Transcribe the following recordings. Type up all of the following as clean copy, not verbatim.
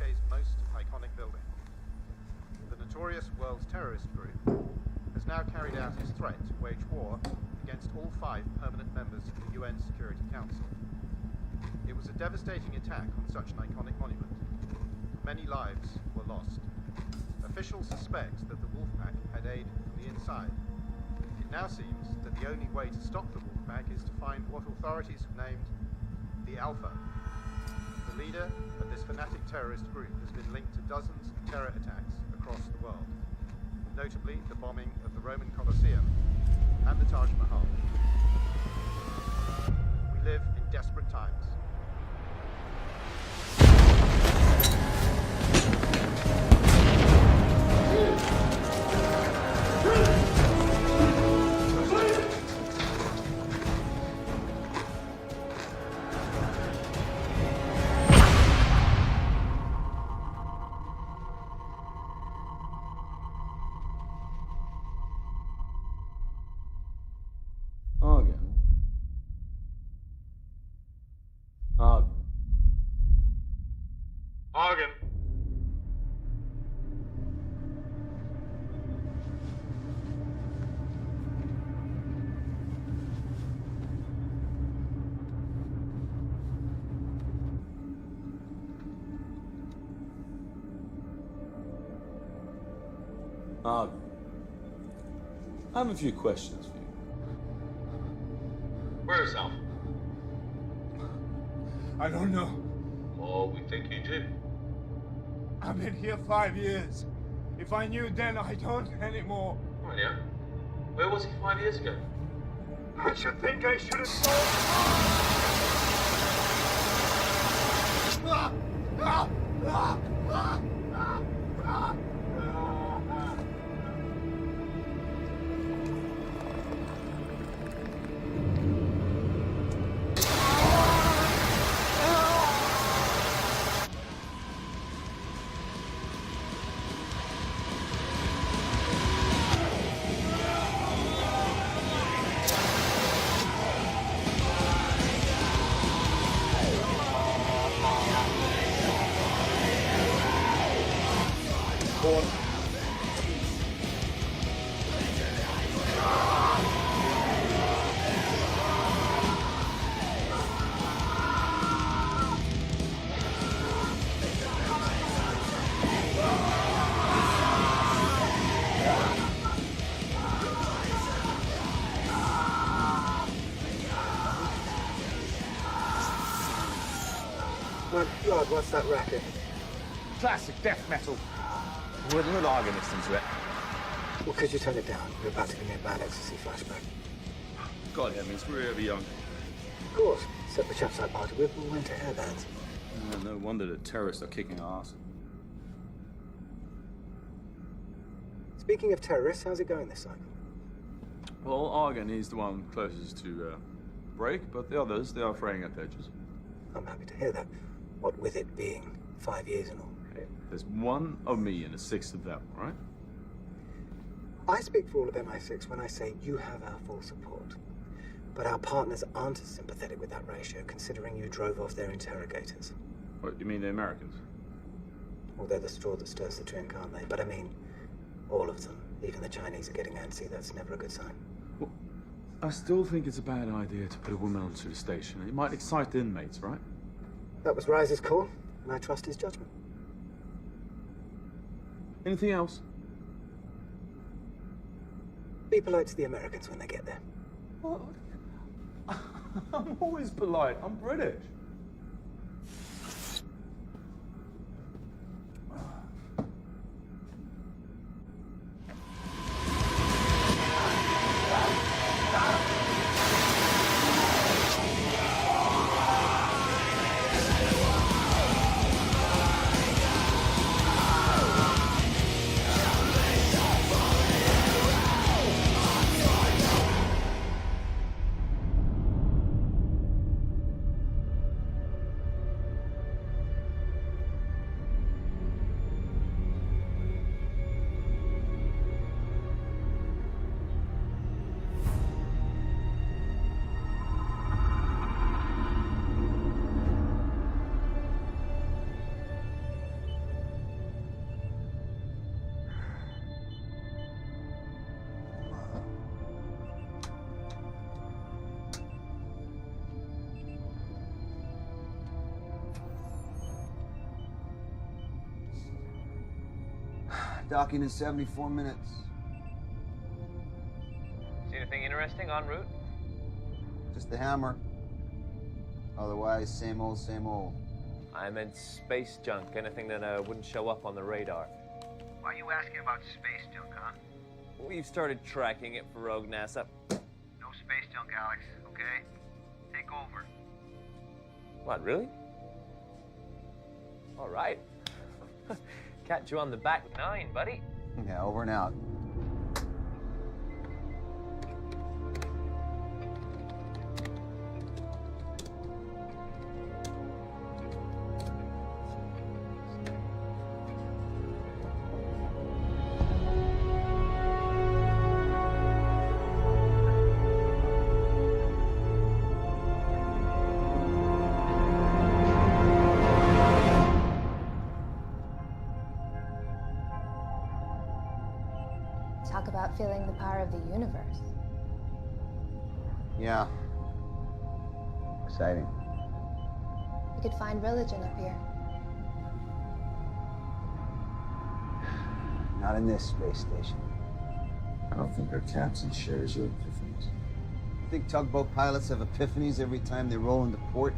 UK's most iconic building. The notorious world terrorist group has now carried out its threat to wage war against all 5 permanent members of the UN Security Council. It was a devastating attack on such an iconic monument. Many lives were lost. Officials suspect that the Wolfpack had aid from the inside. It now seems that the only way to stop the Wolfpack is to find what authorities have named the Alpha. The leader of this fanatic terrorist group has been linked to dozens of terror attacks across the world, notably the bombing of the Roman Colosseum and the Taj Mahal. We live in desperate times. I have a few questions for you. Where is Alf? I don't know. Oh, we think you do. I've been here 5 years. If I knew then, I don't anymore. Oh, yeah? Where was he 5 years ago? I should think I should have told. God, what's that racket? Classic death metal. Wouldn't Argon listen to it? Well, could you turn it down? You're about to give me a bad ecstasy flashback. God, that means we're ever young. Of course. Except the chaps I party with all went to hairbands. No wonder the terrorists are kicking our ass. Speaking of terrorists, how's it going this cycle? Well, Argon is the one closest to break, but the others, they are fraying at the edges. I'm happy to hear that. What with it being 5 years and all. Hey, there's 1 of me and a 6 of them, all right? I speak for all of MI6 when I say you have our full support. But our partners aren't as sympathetic with that ratio, considering you drove off their interrogators. What, you mean the Americans? Well, they're the straw that stirs the drink, aren't they? But I mean, all of them. Even the Chinese are getting antsy. That's never a good sign. Well, I still think it's a bad idea to put a woman onto the station. It might excite the inmates, right? That was Rise's call, and I trust his judgment. Anything else? Be polite to the Americans when they get there. What? I'm always polite. I'm British. Docking in 74 minutes. See anything interesting en route? Just the hammer. Otherwise, same old, same old. I meant space junk, anything that wouldn't show up on the radar. Why are you asking about space junk, huh? We've started tracking it for rogue NASA. No space junk, Alex, okay? Take over. What, really? All right. Catch you on the back nine, buddy. Yeah, over and out. Talk about feeling the power of the universe. Yeah. Exciting. We could find religion up here. Not in this space station. I don't think our captain shares your epiphanies. You think tugboat pilots have epiphanies every time they roll into port?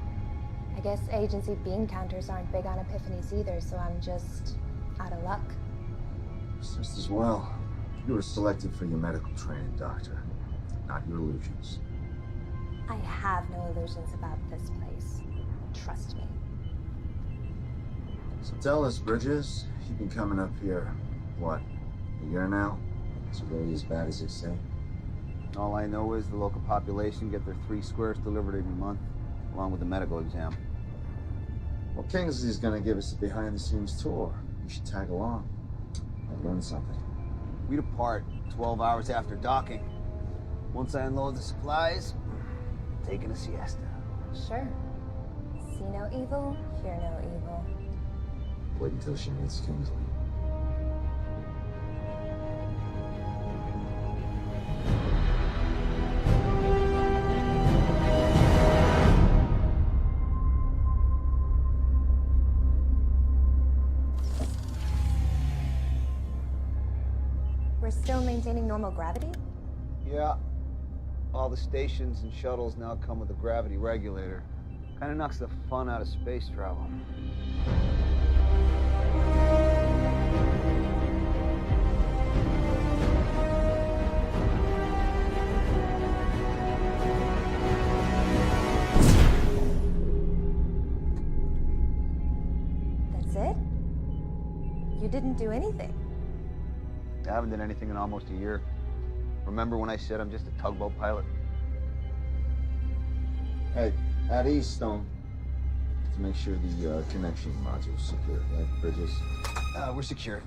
I guess agency bean counters aren't big on epiphanies either, so I'm just out of luck. It's just as well. You were selected for your medical training, Doctor, not your illusions. I have no illusions about this place. Trust me. So tell us, Bridges, you've been coming up here, what, a year now? Is it really as bad as they say? All I know is the local population get their 3 squares delivered every month, along with the medical exam. Well, Kingsley's gonna give us a behind-the-scenes tour. You should tag along. I've learned something. We depart 12 hours after docking. Once I unload the supplies, taking a siesta. Sure. See no evil, hear no evil. Wait until she meets Kingsley. We're still maintaining normal gravity? Yeah. All the stations and shuttles now come with a gravity regulator. Kinda knocks the fun out of space travel. That's it? You didn't do anything. I haven't done anything in almost a year. Remember when I said I'm just a tugboat pilot? Hey, at Eastone, to make sure the connection module's secure, right, Bridges? We're secure.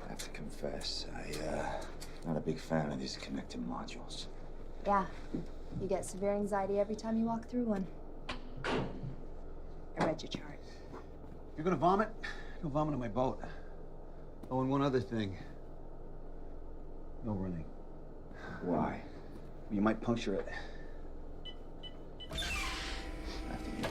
I have to confess, not a big fan of these connecting modules. Yeah. You get severe anxiety every time you walk through one. I read your chart. You're gonna vomit? Go vomit on my boat. Oh, and one other thing. No running. Why? You might puncture it. After you.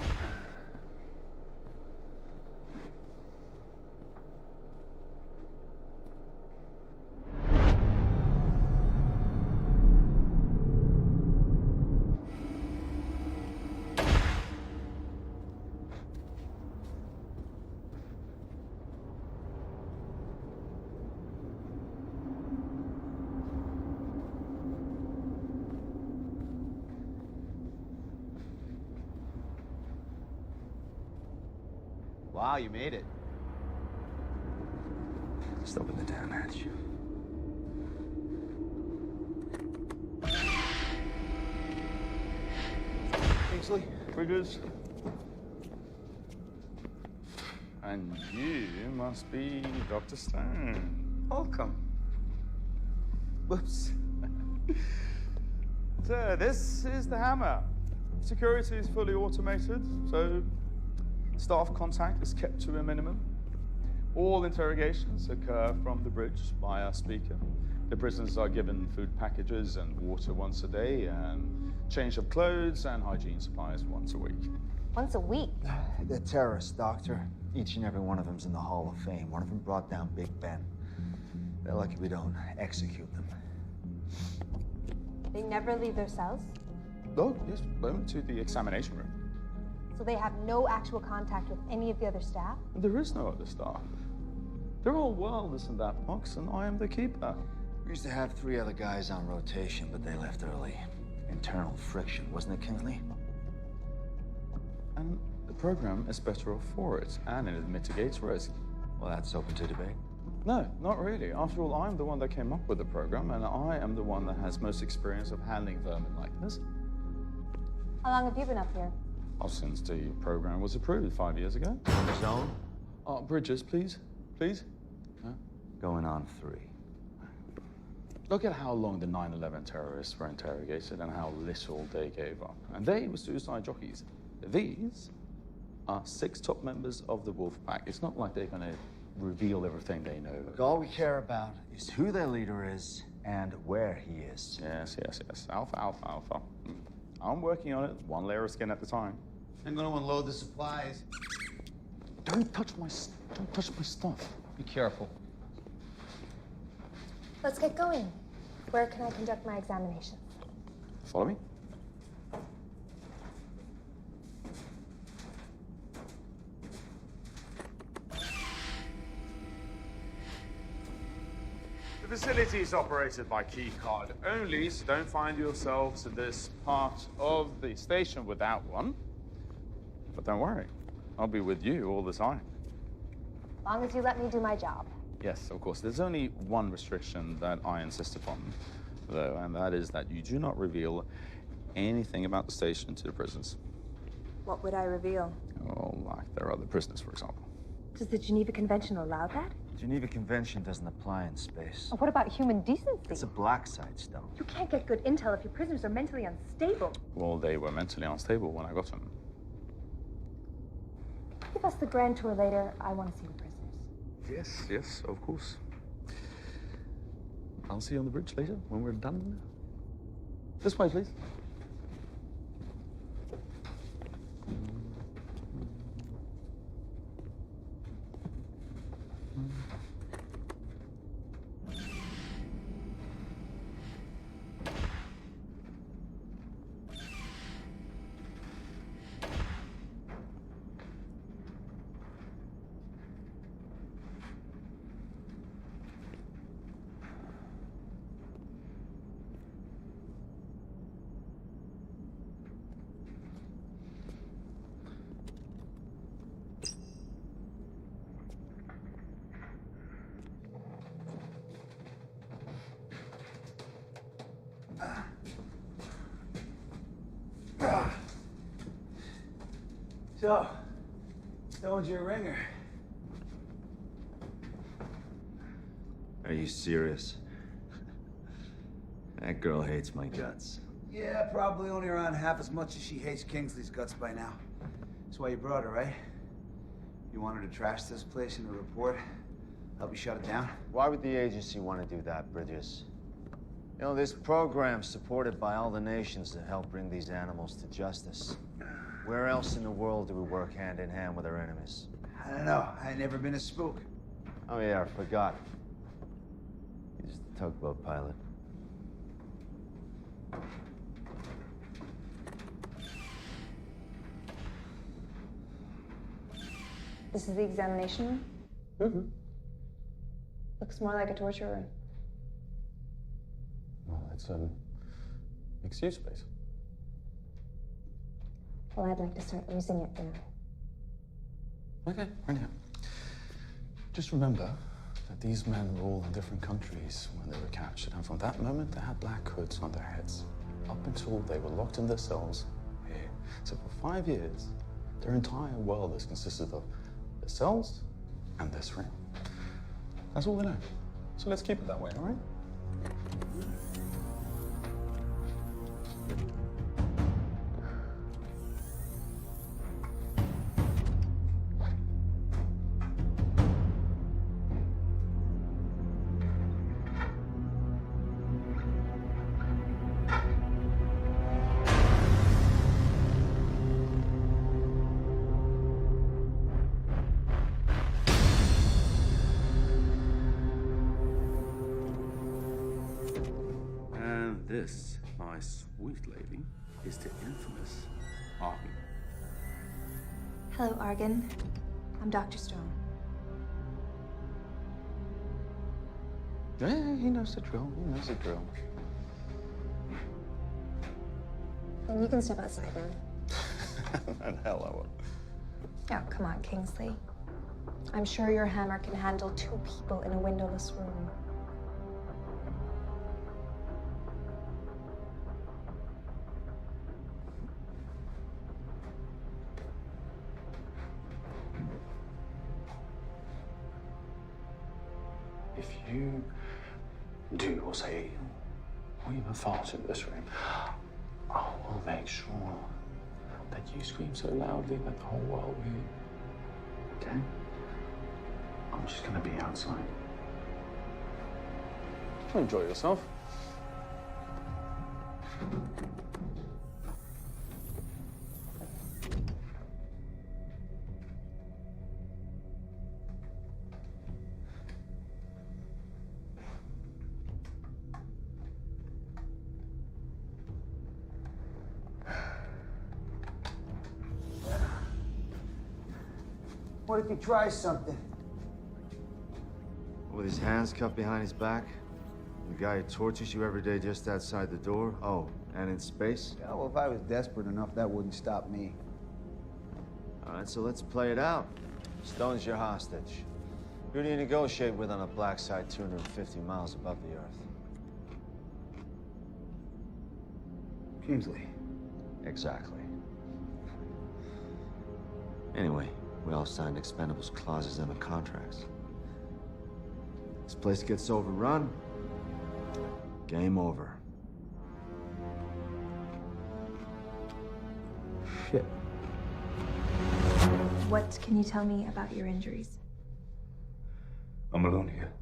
Wow, you made it. Just open the damn hatch. Kingsley? Bridges. And you must be Dr. Stone. Welcome. Whoops. So this is the hammer. Security is fully automated, so staff contact is kept to a minimum. All interrogations occur from the bridge via speaker. The prisoners are given food packages and water once a day, and change of clothes and hygiene supplies once a week. Once a week? They're terrorists, Doctor. Each and every one of them's in the Hall of Fame. One of them brought down Big Ben. They're lucky we don't execute them. They never leave their cells? Oh, yes, went to the examination room. So they have no actual contact with any of the other staff? There is no other staff. They're all wildest in that box, and I am the keeper. We used to have 3 other guys on rotation, but they left early. Internal friction, wasn't it, Kingsley? And the program is better off for it, and it mitigates risk. Well, that's open to debate. No, not really. After all, I'm the one that came up with the program, and I am the one that has most experience of handling vermin like this. How long have you been up here? Oh, since the program was approved 5 years ago. On his own? Bridges, please. Please? Going on 3. Look at how long the 9/11 terrorists were interrogated and how little they gave up. And they were suicide jockeys. These are 6 top members of the Wolf Pack. It's not like they're going to reveal everything they know. Look, all we care about is who their leader is and where he is. Yes. Alpha. I'm working on it, 1 layer of skin at a time. I'm gonna unload the supplies. Don't touch my stuff. Be careful. Let's get going. Where can I conduct my examination? Follow me. The facility is operated by key card only, so don't find yourselves in this part of the station without one. But don't worry, I'll be with you all the time. As long as you let me do my job. Yes, of course. There's only one restriction that I insist upon, though, and that is that you do not reveal anything about the station to the prisoners. What would I reveal? Oh, like their other prisoners, for example. Does the Geneva Convention allow that? The Geneva Convention doesn't apply in space. What about human decency? It's a black site, Stone. You can't get good intel if your prisoners are mentally unstable. Well, they were mentally unstable when I got them. Give us the grand tour later. I want to see the prisoners. Yes, of course. I'll see you on the bridge later when we're done. This way, please. So, Stone's your ringer. Are you serious? That girl hates my guts. Yeah, probably only around half as much as she hates Kingsley's guts by now. That's why you brought her, right? You want her to trash this place in a report? Help you shut it down? Why would the agency want to do that, Bridges? You know, this program's supported by all the nations that help bring these animals to justice. Where else in the world do we work hand in hand with our enemies? I don't know. I ain't never been a spook. Oh yeah, I forgot. He's the tugboat pilot. This is the examination room? Mm-hmm. Looks more like a torture room. Well, it's mixed-use space. Well, I'd like to start using it now. Okay, anyhow. Just remember that these men were all in different countries when they were captured, and from that moment they had black hoods on their heads, up until they were locked in their cells here. So for 5 years, their entire world has consisted of their cells and this ring. That's all they know. So let's keep it that way, all right? this, my sweet lady, is the infamous Arden. Hello, Argan. I'm Dr. Stone. Yeah, he knows the drill. He knows the drill. And you can step outside now. And hell I will. Oh, come on, Kingsley. I'm sure your hammer can handle 2 people in a windowless room. If you do or say or even fart in this room, I will make sure that you scream so loudly that the whole world will hear you. Okay? I'm just gonna be outside. Enjoy yourself. What if he tries something? With his hands cuffed behind his back? The guy who tortures you every day just outside the door? Oh, and in space? Yeah, well, if I was desperate enough, that wouldn't stop me. All right, so let's play it out. Stone's your hostage. Who do you negotiate with on a black site 250 miles above the Earth? Kingsley. Exactly. Anyway, we all signed expendables clauses in the contracts. This place gets overrun, game over. Shit. What can you tell me about your injuries? I'm alone here.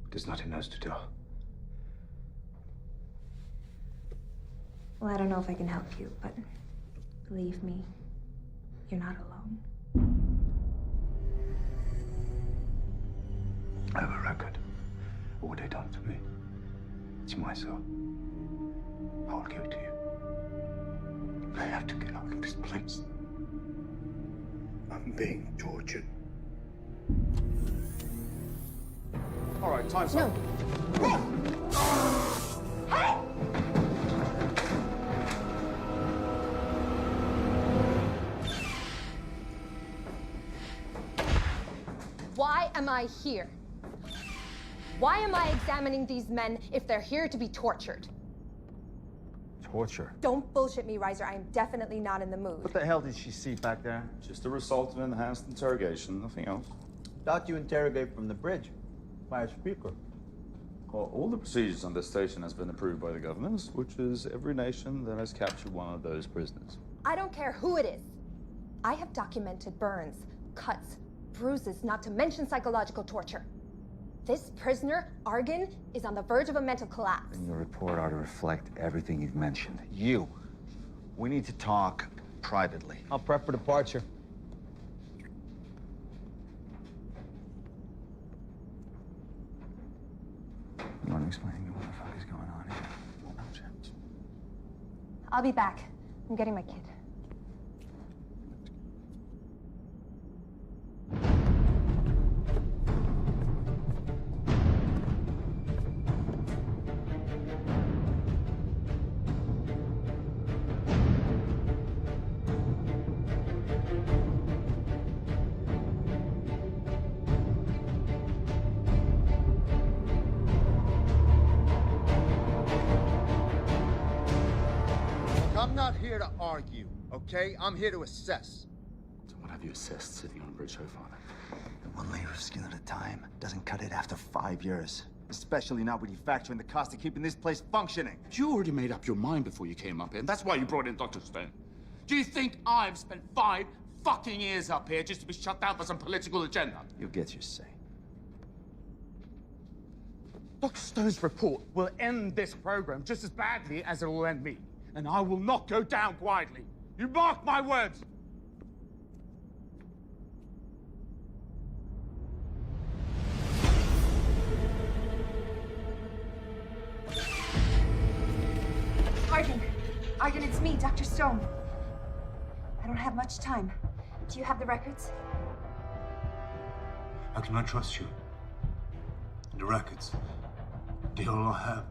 There's nothing else to do. Well, I don't know if I can help you, but believe me, you're not alone. I have a record of what they done to me. It's my soul. I'll give it to you. I have to get out of this place. I'm being tortured. All right, time's up. Why am I here? Why am I examining these men if they're here to be tortured? Torture? Don't bullshit me, Reiser. I am definitely not in the mood. What the hell did she see back there? Just a result of enhanced interrogation, nothing else. Thought you interrogate from the bridge by a speaker. Well, all the procedures on this station has been approved by the governors, which is every nation that has captured one of those prisoners. I don't care who it is. I have documented burns, cuts, bruises, not to mention psychological torture. This prisoner, Argan, is on the verge of a mental collapse. And your report ought to reflect everything you've mentioned. You. We need to talk privately. I'll prep for departure. You want to explain to me what the fuck is going on here? No, James. I'll be back. I'm getting my kid. I'm not here to argue, okay? I'm here to assess. So what have you assessed sitting on a bridge so far, then? One layer of skin at a time doesn't cut it after 5 years. Especially not when you factor in the cost of keeping this place functioning. You already made up your mind before you came up here, and that's why you brought in Dr. Stone. Do you think I've spent 5 fucking years up here just to be shut down for some political agenda? You'll get your say. Dr. Stone's report will end this program just as badly as it will end me. And I will not go down quietly. You mark my words. Arden, it's me, Dr. Stone. I don't have much time. Do you have the records? How can I trust you? The records. They all I have.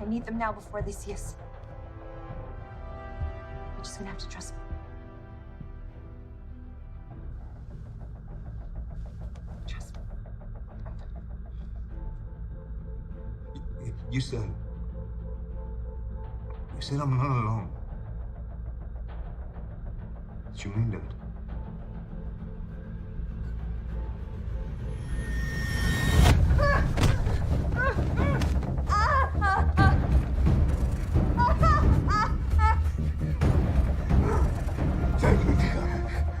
I need them now before they see us. You're just gonna have to trust me. Trust me. You said I'm not alone. Did you mean that?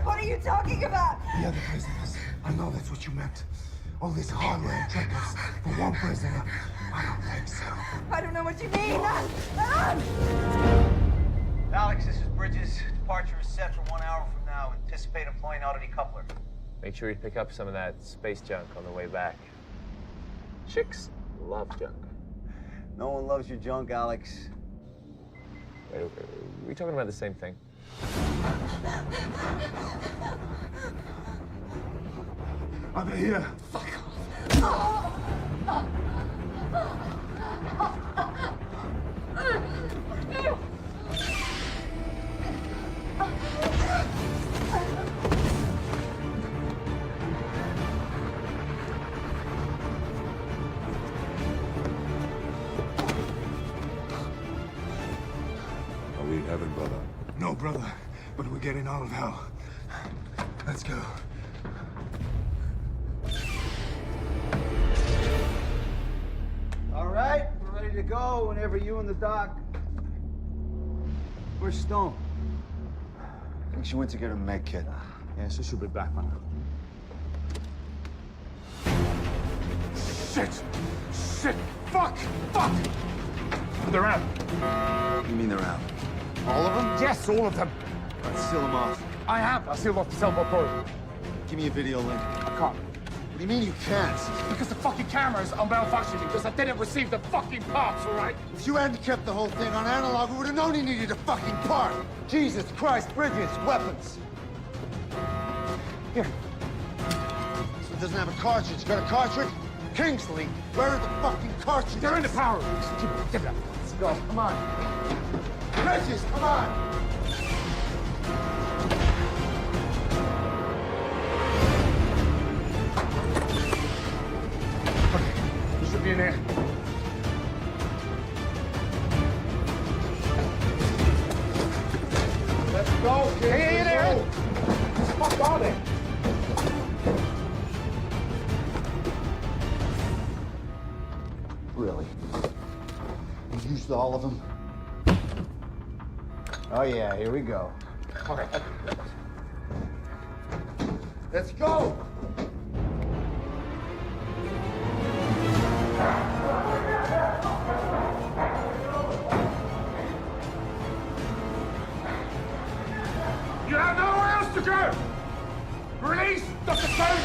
What are you talking about? The other prisoners. I know that's what you meant. All this hardware and trinkets for one prisoner. I don't think so. I don't know what you mean. Alex, this is Bridges. Departure is set for 1 hour from now. Anticipate employing oddity coupler. Make sure you pick up some of that space junk on the way back. Chicks love junk. No one loves your junk, Alex. Wait, are we talking about the same thing? I'm here. Fuck off. Are we in heaven, brother? No, brother. But we're getting out of hell. Let's go. All right, we're ready to go whenever you and the doc. Where's Stone? I think she went to get her med kit. Yeah, so she'll be back, man. Shit! Shit! Fuck! Fuck! They're out. You mean they're out? All of them? Yes, all of them. Let's seal them off. I have. I sealed off the sailboat door. Give me a video link. I can't. What do you mean you can't? Because the fucking cameras are malfunctioning because I didn't receive the fucking parts, all right? If you hadn't kept the whole thing on analog, we would have known he needed a fucking part. Jesus Christ, Bridges, weapons. Here. This one doesn't have a cartridge. Got a cartridge? Kingsley, where are the fucking cartridges? They're in the power room. Give it up. Let's go. Come on. Bridges, come on. You should be in there. Let's go, kid. Hey, in there. Fuck all that. Really? You used all of them? Oh yeah, here we go. All right. Let's go. You have nowhere else to go! Release Dr. Stone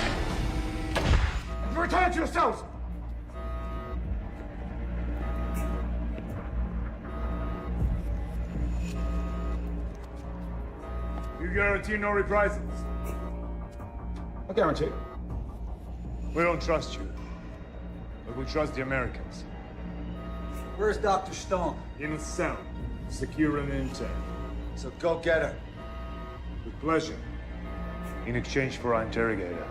and return to yourselves! You guarantee no reprisals? I guarantee. We don't trust you, but we trust the Americans. Where's Dr. Stone? In a cell, secure and intact. So go get her. With pleasure. In exchange for our interrogator.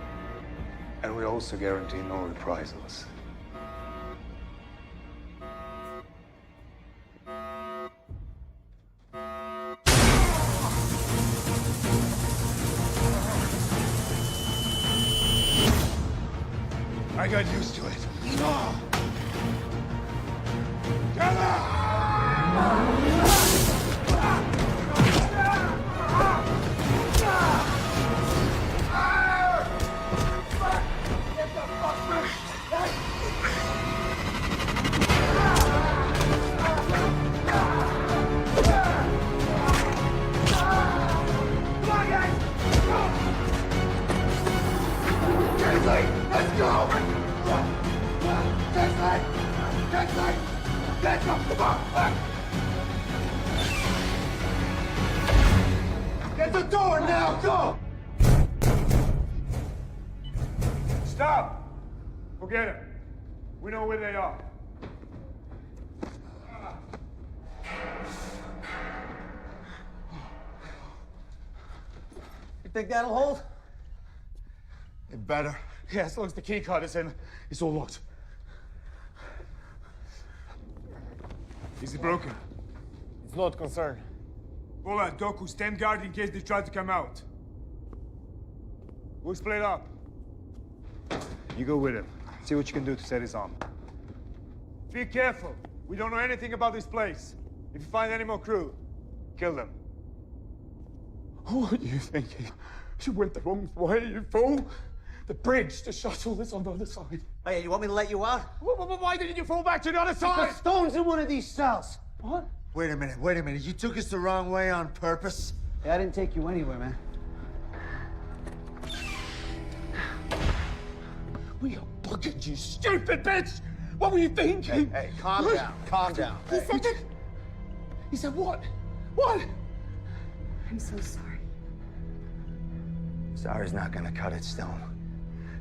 And we also guarantee no reprisals. I got used to it. Get Let's go! Get up! Come on! Get the door now, go! Stop! Forget it. We know where they are. You think that'll hold? It better. Yeah, as long as the key card is in, it's all locked. Is it broken? It's not concerned. Bola, Doku, stand guard in case they try to come out. We'll split up. You go with him. See what you can do to set his arm. Be careful. We don't know anything about this place. If you find any more crew, kill them. What are you thinking? You went the wrong way, you fool. The bridge, the shuttle is on the other side. Hey, you want me to let you out? Why didn't you fall back to the other side? Because Stone's in one of these cells. What? Wait a minute. You took us the wrong way on purpose? Hey, I didn't take you anywhere, man. We are bugging, you stupid bitch! What were you thinking? Hey, calm down, calm down. He said that. He said what? What? I'm so sorry. Sorry's not gonna cut it, Stone.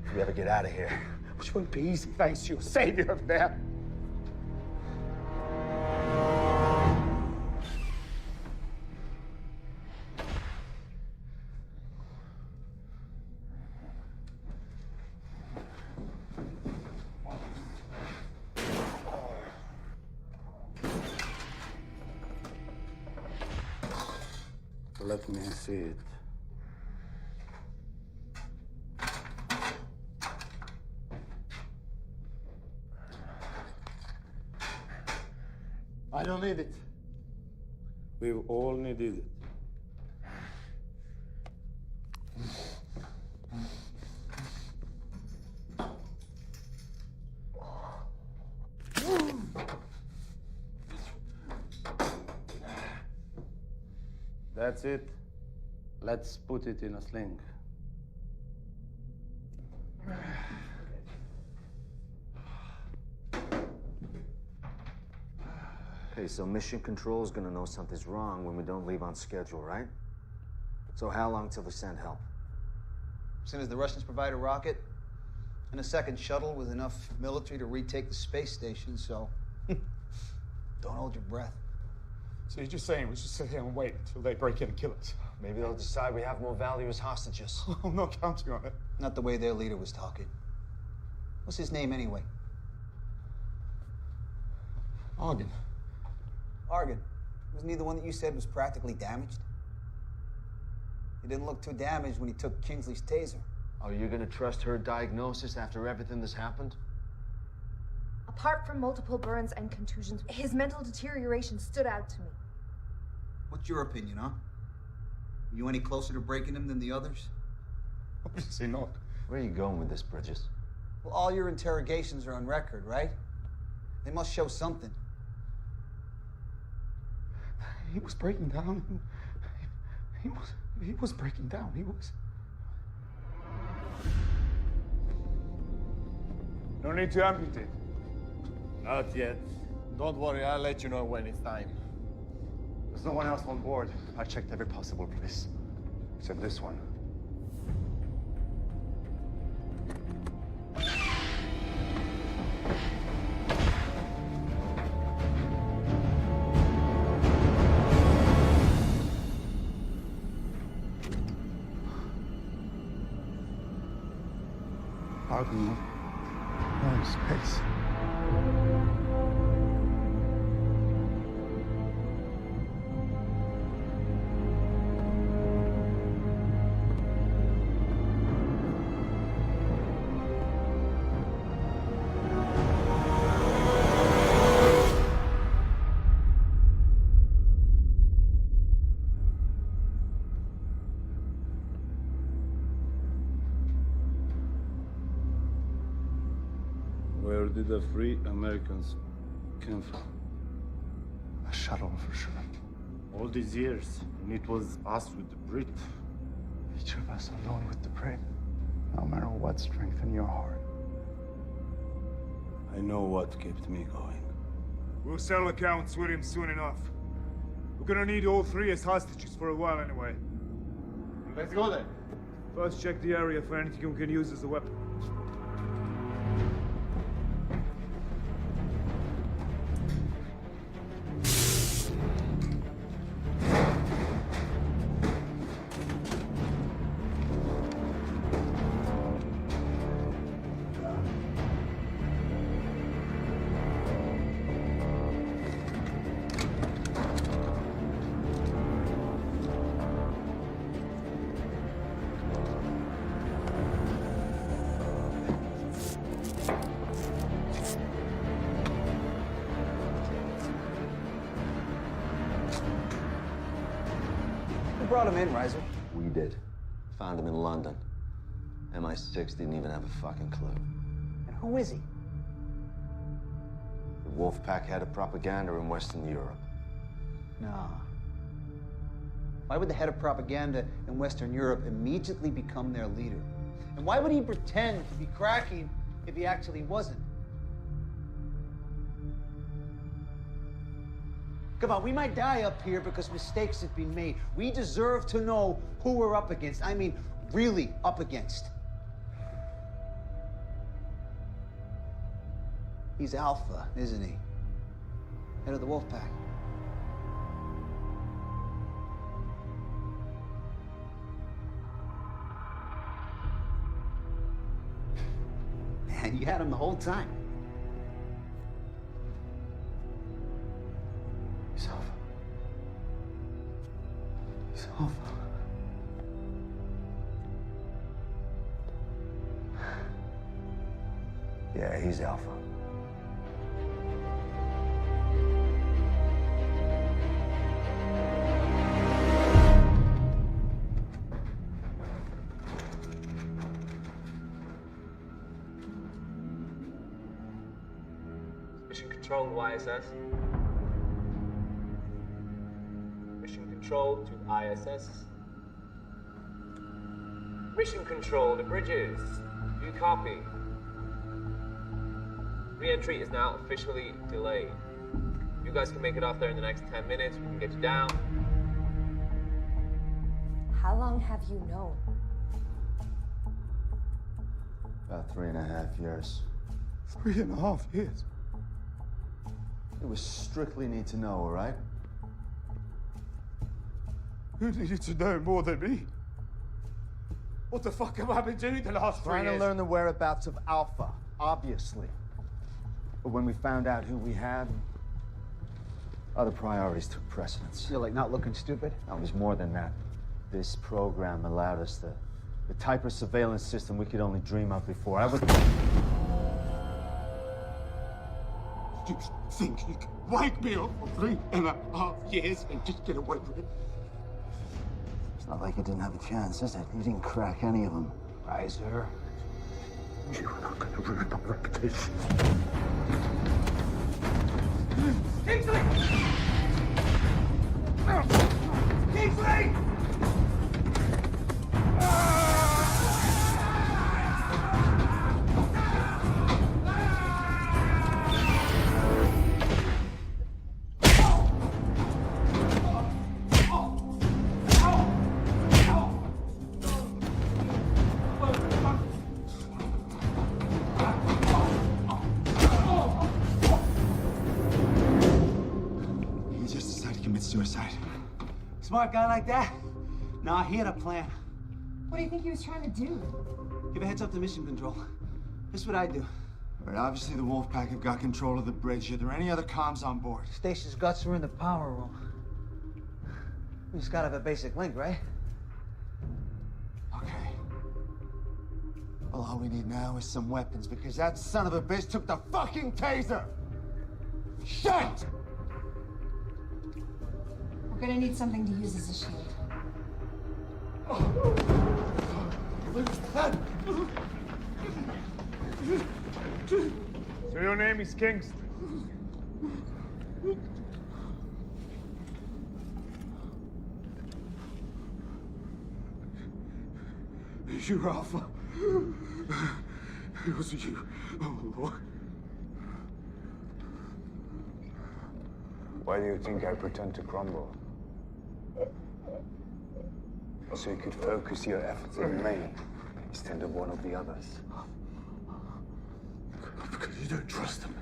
If we ever get out of here. Which won't be easy, thanks to your savior over there. Let me see it. I don't need it. We all needed it. That's it. Let's put it in a sling. Okay, so Mission Control is gonna know something's wrong when we don't leave on schedule, right? So how long till they send help? As soon as the Russians provide a rocket and a second shuttle with enough military to retake the space station, so don't hold your breath. So you're just saying we should sit here and wait until they break in and kill us? Maybe they'll decide we have more value as hostages. I'm not counting on it. Not the way their leader was talking. What's his name anyway? Argon. Argon. Wasn't he the one that you said was practically damaged? He didn't look too damaged when he took Kingsley's taser. Are you gonna trust her diagnosis after everything that's happened? Apart from multiple burns and contusions, his mental deterioration stood out to me. What's your opinion, huh? Are you any closer to breaking him than the others? Obviously not. Where are you going with this, Bridges? Well, all your interrogations are on record, right? They must show something. He was breaking down. He was breaking down. He was. No need to amputate. Not yet. Don't worry, I'll let you know when it's time. There's no one else on board. I checked every possible place, except this one. Argon, we're in space. Where did the free Americans come from? A shuttle, for sure. All these years, and it was us with the Brit. Each of us alone with the Brit. No matter what strengthened your heart. I know what kept me going. We'll settle accounts with him soon enough. We're gonna need all three as hostages for a while anyway. Let's go then. First, check the area for anything we can use as a weapon. Who brought him in, Reiser? We did. Found him in London. MI6 didn't even have a fucking clue. And who is he? The Wolfpack had a propaganda in Western Europe. Nah. Why would the head of propaganda in Western Europe immediately become their leader? And why would he pretend to be cracking if he actually wasn't? Come on, we might die up here because mistakes have been made. We deserve to know who we're up against. I mean, really up against. He's Alpha, isn't he? Head of the Wolfpack. Man, you had him the whole time. He's Alpha. He's Alpha. Yeah, he's Alpha. Mission control to ISS. Mission control to ISS. Mission control to Bridges. Do you copy? Re-entry is now officially delayed. You guys can make it off there in the next 10 minutes. We can get you down. How long have you known? About 3.5 years. 3.5 years? It was strictly need to know, all right? Who needed to know more than me? What the fuck have I been doing the last 3 years? Trying to learn the whereabouts of Alpha, obviously. But when we found out who we had, other priorities took precedence. You're like not looking stupid? No, it was more than that. This program allowed us the type of surveillance system we could only dream of before. I was... You think you can wipe me up for 3.5 years and just get away with it? It's not like you didn't have a chance, is it? You didn't crack any of them. Reiser. You are not going to ruin my reputation. Kingsley! Kingsley! Suicide. Smart guy like that? Nah, he had a plan. What do you think he was trying to do? Give a heads up to mission control. This is what I do. All right, obviously the Wolfpack have got control of the bridge. Are there any other comms on board? Station's guts are in the power room. We just gotta have a basic link, right? Okay. Well, all we need now is some weapons, because that son of a bitch took the fucking taser! Shit! We're gonna need something to use as a shield. So your name is Kingston? You're Alpha. It was you. Oh, Lord. Why do you think I pretend to crumble? so you could focus your efforts on the main instead of one of the others. Because you don't trust them.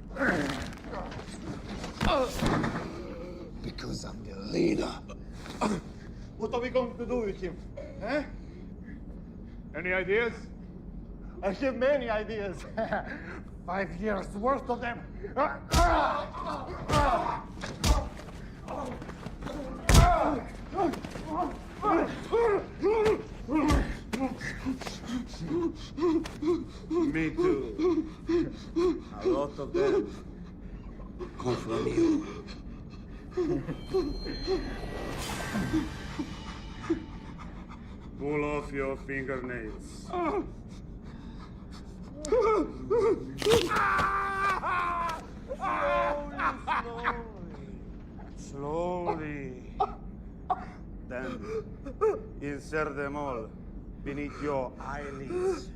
Because I'm the leader. What are we going to do with him? Eh? Any ideas? I have many ideas. 5 years worth of them. Me too. A lot of them come from you. Pull off your fingernails. Slowly. Then insert them all beneath your eyelids.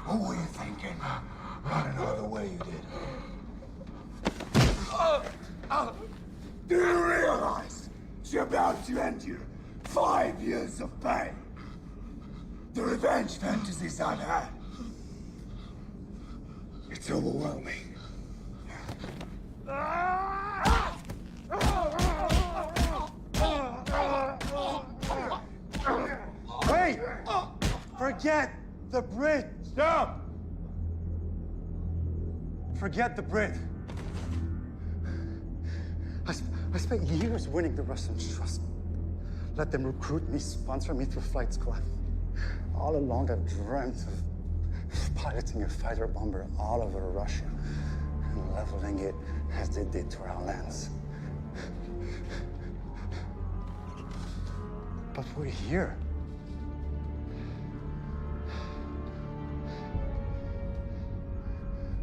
What were you thinking? Running all the way you did. Do you realize you're about to endure 5 years of pain? The revenge fantasies I've had. It's overwhelming. Wait! Forget the bridge! Stop! Forget the bridge. I spent years winning the Russians' trust. Let them recruit me, sponsor me through flight school. All along, I've dreamt of piloting a fighter bomber all over Russia and leveling it as they did to our lands. But we're here.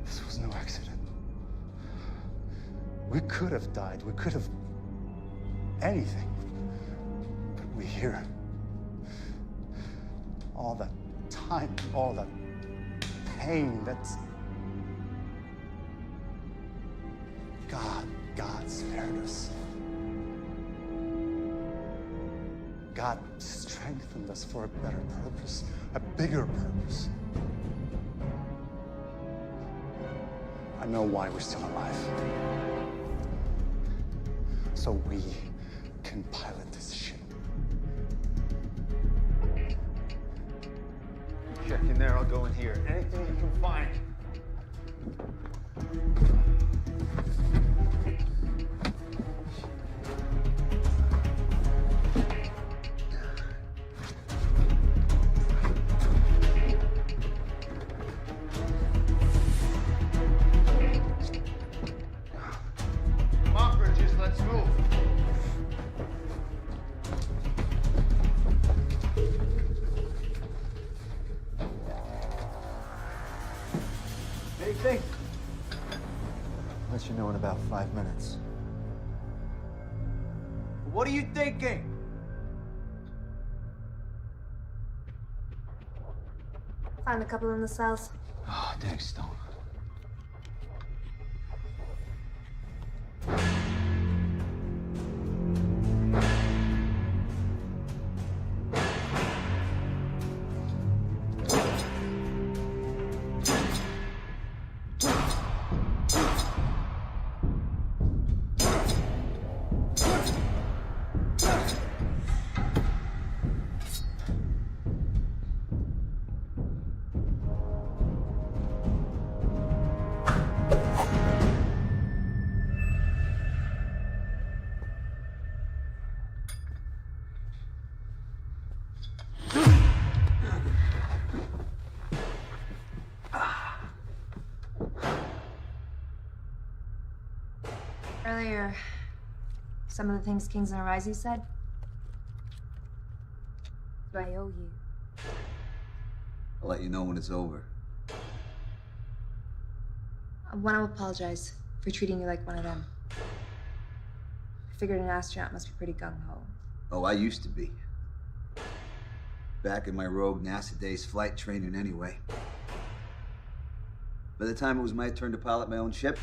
This was no accident. We could have died. We could have anything. But we're here. All that time, all that pain, that's... God spared us. God strengthened us for a better purpose, a bigger purpose. I know why we're still alive. So we can pilot this ship. Check in there, I'll go in here. Anything you can find. Come on, Bridges, let's move. Anything? Let you know in about 5 minutes. What are you thinking? Found a couple in the cells. Oh, thanks, Stone. Earlier, some of the things Kings and Arise said, I owe you. I'll let you know when it's over. I want to apologize for treating you like one of them. I figured an astronaut must be pretty gung-ho. Oh, I used to be. back in my rogue NASA days flight training anyway. By the time it was my turn to pilot my own ship,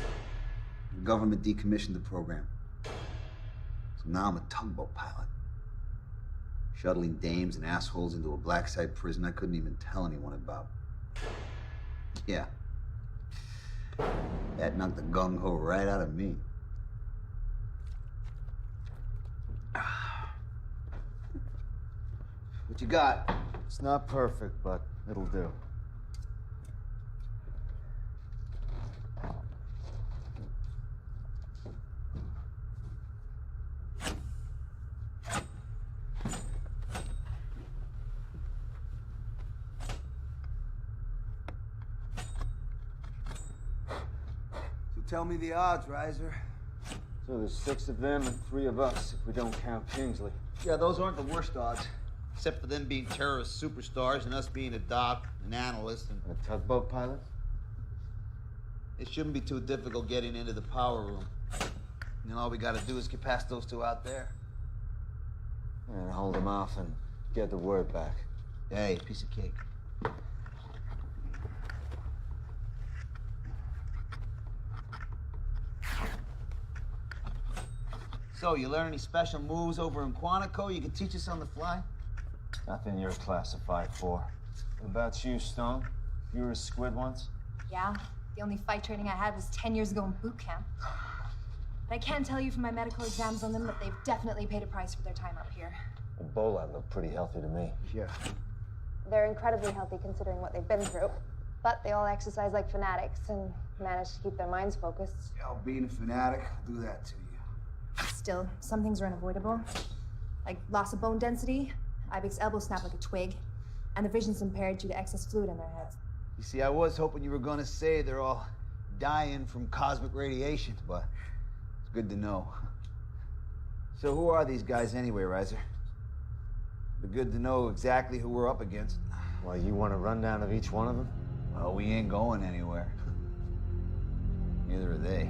the government decommissioned the program. So now I'm a tugboat pilot. Shuttling dames and assholes into a black-site prison I couldn't even tell anyone about. Yeah. That knocked the gung-ho right out of me. What you got? It's not perfect, but it'll do. Tell me the odds, Riser. So there's 6 of them and 3 of us, if we don't count Kingsley. Yeah, those aren't the worst odds. Except for them being terrorist superstars and us being a doc, an analyst, and a tugboat pilot. It shouldn't be too difficult getting into the power room. And all we gotta do is get past those 2 out there. And hold them off and get the word back. Hey, piece of cake. So, you learn any special moves over in Quantico you can teach us on the fly? Nothing you're classified for. What about you, Stone? You were a squid once? Yeah, the only fight training I had was 10 years ago in boot camp. But I can tell you from my medical exams on them that they've definitely paid a price for their time up here. Ebola looked pretty healthy to me. Yeah. They're incredibly healthy considering what they've been through. But they all exercise like fanatics and manage to keep their minds focused. Yeah, being a fanatic will do that to you. Still, some things are unavoidable. Like loss of bone density, Ibex elbow snap like a twig, and the vision's impaired due to excess fluid in their heads. You see, I was hoping you were gonna say they're all dying from cosmic radiation, but it's good to know. So who are these guys anyway, Riser? It'd be good to know exactly who we're up against. Well, you want a rundown of each one of them? Well, we ain't going anywhere. Neither are they.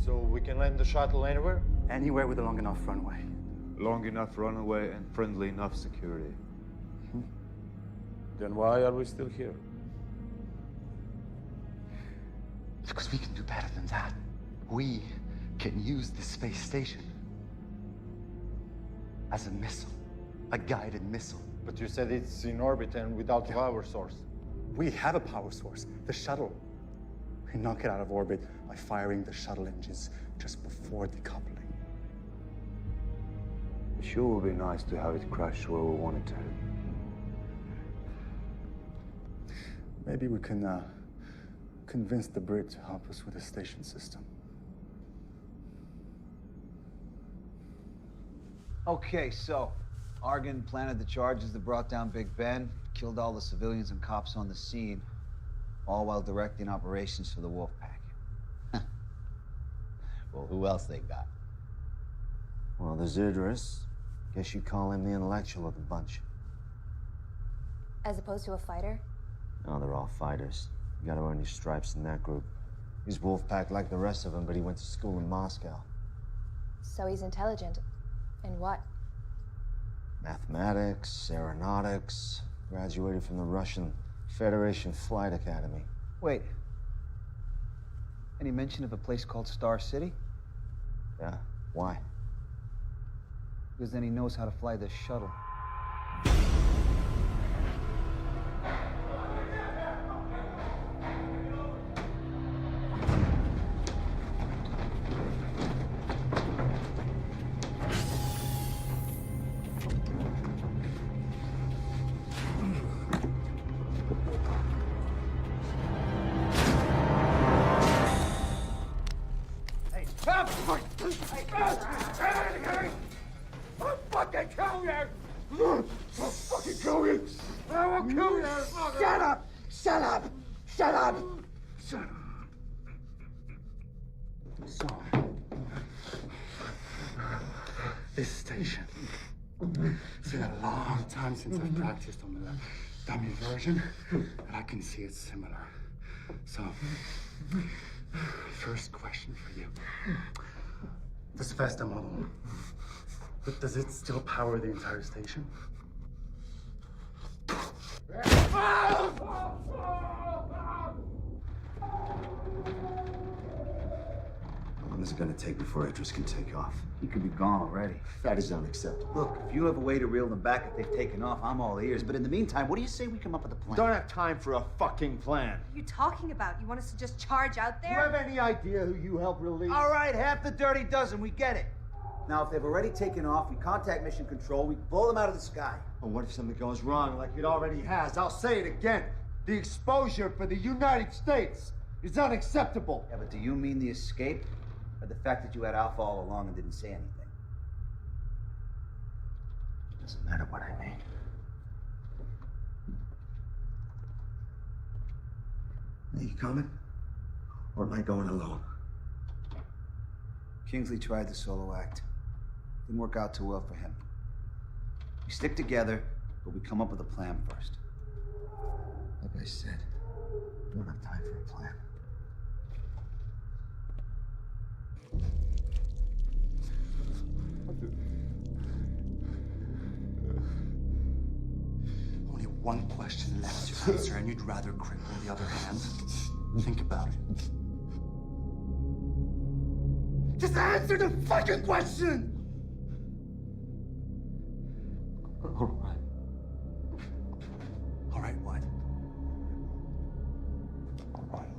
So we can land the shuttle anywhere? Anywhere with a long enough runway. Long enough runway and friendly enough security. Then why are we still here? Because we can do better than that. We can use this space station as a missile, a guided missile. But you said it's in orbit and without power source. We have a power source, the shuttle. We knock it out of orbit by firing the shuttle engines just before decoupling. It sure would be nice to have it crash where we want it to. Maybe we can convince the Brit to help us with the station system. Okay, so Argon planted the charges that brought down Big Ben, killed all the civilians and cops on the scene, all while directing operations for the Wolfpack. Well, who else they got? Well, there's Idris. Guess you'd call him the intellectual of the bunch. As opposed to a fighter? No, they're all fighters. You gotta earn your stripes in that group. He's Wolfpack like the rest of them, but he went to school in Moscow. So he's intelligent. In what? Mathematics, aeronautics, graduated from the Russian Federation Flight Academy. Wait. Any mention of a place called Star City? Yeah, why? Because then he knows how to fly this shuttle. I'll fucking kill you! I'll fucking kill you! I will kill you! Shut up! Shut up! Shut up! Shut up! So, this station. It's been a long time since I've practiced on the dummy version, but I can see it's similar. So, First question for you. This Vesta model, but does it still power the entire station? How long is it gonna take before Idris can take off? He could be gone already. That is unacceptable. Look, if you have a way to reel them back if they've taken off, I'm all ears. But in the meantime, what do you say we come up with a plan? Don't have time for a fucking plan. What are you talking about? You want us to just charge out Do you there? have any idea who you helped release? All right, half the dirty dozen, we get it. Now, if they've already taken off, we contact Mission Control, we blow them out of the sky. Well, what if something goes wrong like it already has? I'll say it again. The exposure for the United States is unacceptable. Yeah, but do you mean the escape? Or the fact that you had Alpha all along and didn't say anything? Doesn't matter what I mean. Are you coming? Or am I going alone? Kingsley tried the solo act. Didn't work out too well for him. We stick together, but we come up with a plan first. Like I said, I don't have time for a plan. Only one question left to answer, and you'd rather cripple the other hand? Think about it. Just answer the fucking question! All right. All right, what? All right,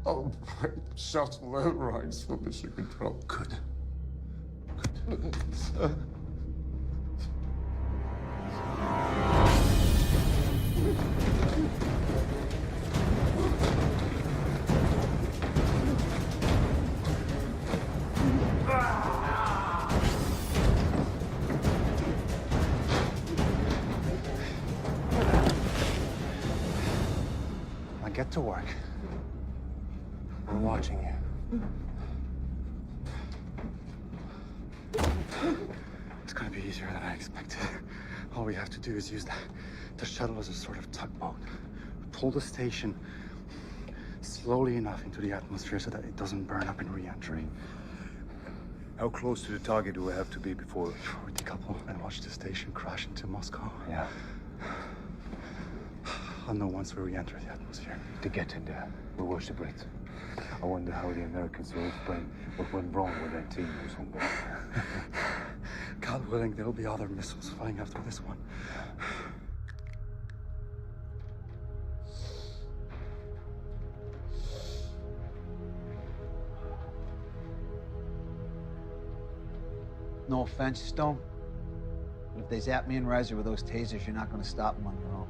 I'll break shuttle air rights for Mission Control. Good. Now get to work. We're watching you. It's gonna be easier than I expected. All we have to do is use the shuttle as a sort of tugboat. Pull the station slowly enough into the atmosphere so that it doesn't burn up in re-entry. How close to the target do we have to be before we decouple and watch the station crash into Moscow? Yeah. I'll know once we re-enter the atmosphere. To get in there, we watch the Brits. I wonder how the Americans will explain what went wrong with their team or something. God willing, there'll be other missiles flying after this one. No offense, Stone, but if they zap me and Reiser with those tasers, you're not going to stop them on your own.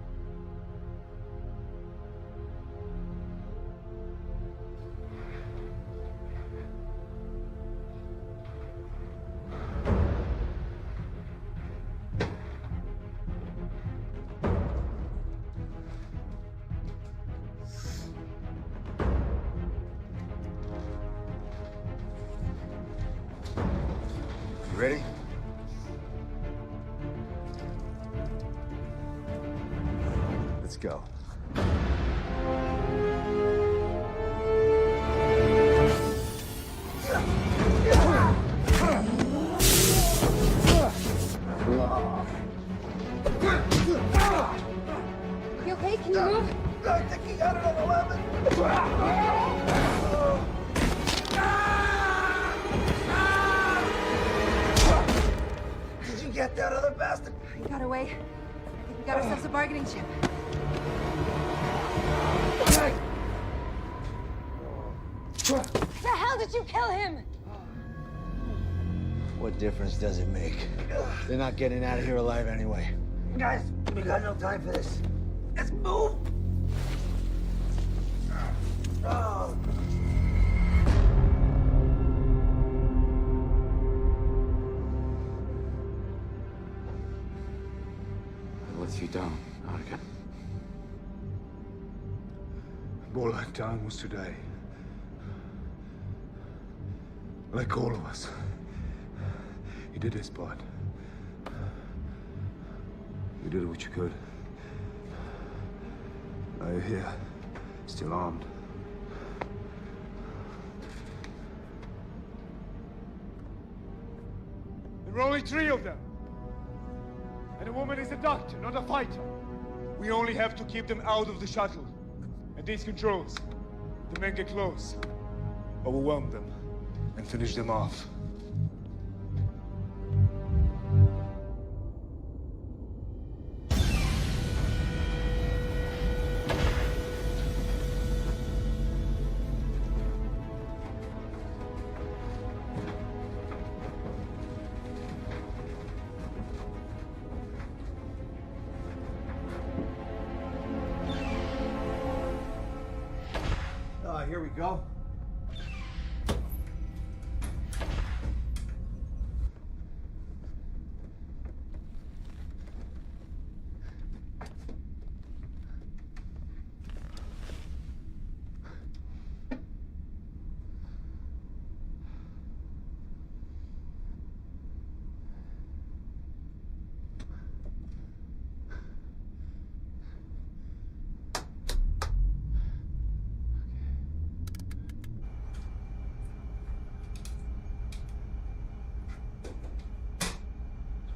Ready? Let's go. You okay? Can you move? I think he got it on 11. Did you get that other bastard? He got away. I think we got ourselves a bargaining chip. The hell did you kill him? What difference does it make? They're not getting out of here alive anyway. Guys, we got no time for this. Let's move. Oh. I let you down, Arkin. All that time was today. Like all of us. He did his part. You did what you could. Now you're here, still armed. There are only 3 of them. And a woman is a doctor, not a fighter. We only have to keep them out of the shuttle. And these controls, the men get close, overwhelm them, and finish them off. Here we go.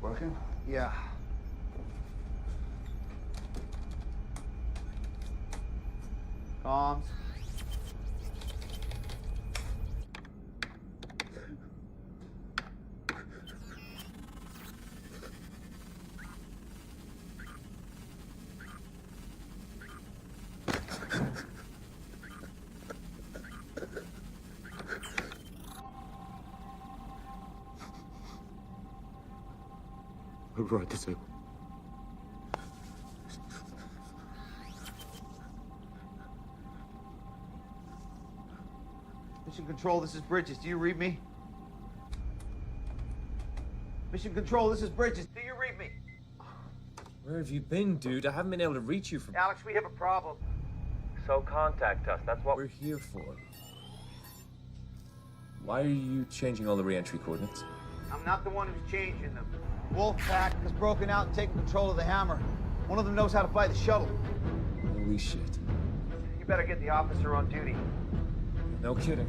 Working? Yeah. Comms. Right, disabled. Mission Control, this is Bridges. Do you read me? Mission Control, this is Bridges. Do you read me? Where have you been, dude? I haven't been able to reach you from... Alex, we have a problem. So contact us. That's what we're here for. Why are you changing all the re-entry coordinates? I'm not the one who's changing them. Wolfpack has broken out and taken control of the hammer. One of them knows how to fly the shuttle. Holy shit. You better get the officer on duty. No kidding.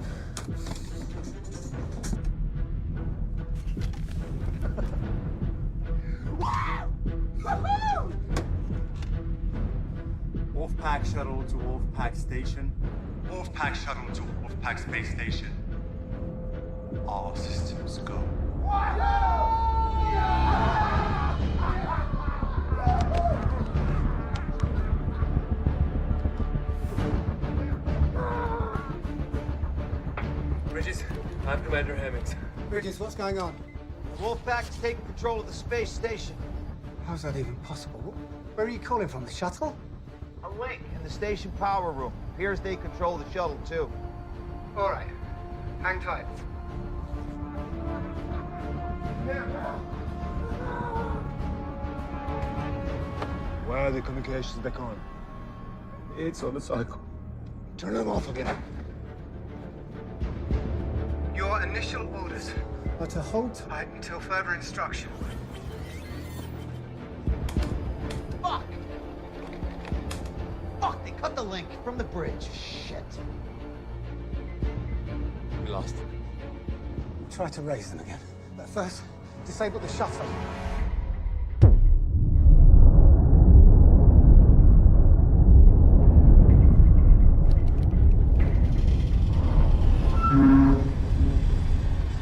Wolfpack shuttle to Wolfpack station. Wolfpack shuttle to Wolfpack space station. All systems go. Bridges, I'm Commander Hemmings. Bridges, what's going on? The Wolfpack has taken control of the space station. How's that even possible? Where are you calling from? The shuttle? A link in the station power room. Appears they control the shuttle, too. All right. Hang tight. Why are the communications back on? It's on the cycle. Turn them off again. Your initial orders are to hold tight until further instruction. Fuck! Fuck, they cut the link from the bridge. Shit. We lost him. Try to raise them again. But first, disable the shuttle.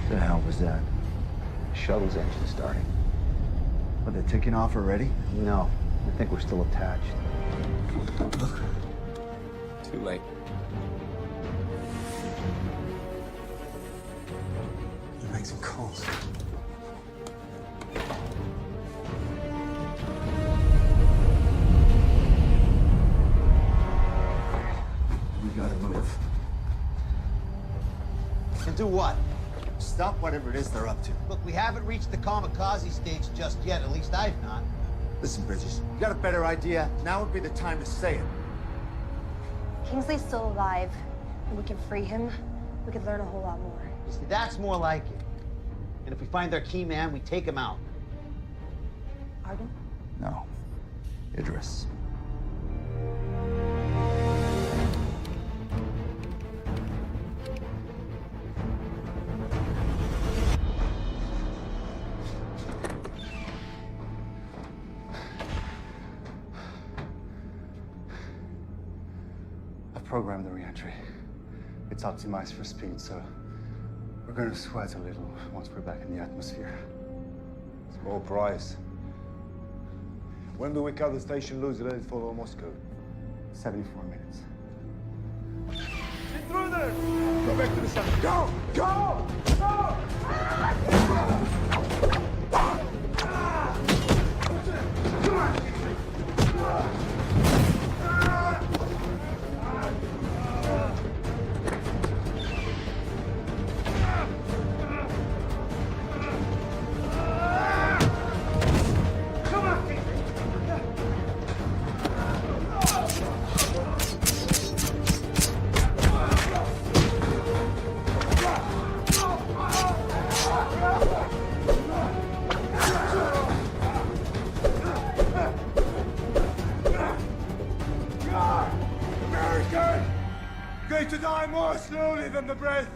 The hell was that? The shuttle's engine starting. Are they taking off already? No. I think we're still attached. Too late. You're making calls. We gotta move. And do what? Stop whatever it is they're up to. Look, we haven't reached the kamikaze stage just yet. At least I've not. Listen, Bridges, you got a better idea? Now would be the time to say it. Kingsley's still alive, and we can free him. We could learn a whole lot more. You see, that's more like it. And if we find their key man, we take him out. Arden? No. Idris. programmed the re-entry. It's optimized for speed, so we're gonna sweat a little once we're back in the atmosphere. Small price. When do we cut the station loose and let it follow Moscow? 74 minutes. Get through there! Go back to the sun. Go! Go! Go! Come on! Going to die more slowly than the breath.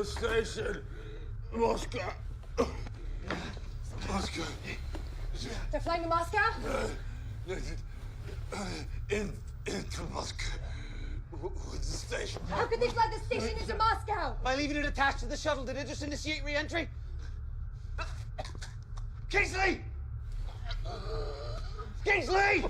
Station, Moscow. Moscow. They're flying to Moscow? Into Moscow. With the station. How could they fly the station into Moscow? By leaving it attached to the shuttle, did it just initiate re-entry? Kingsley! Kingsley!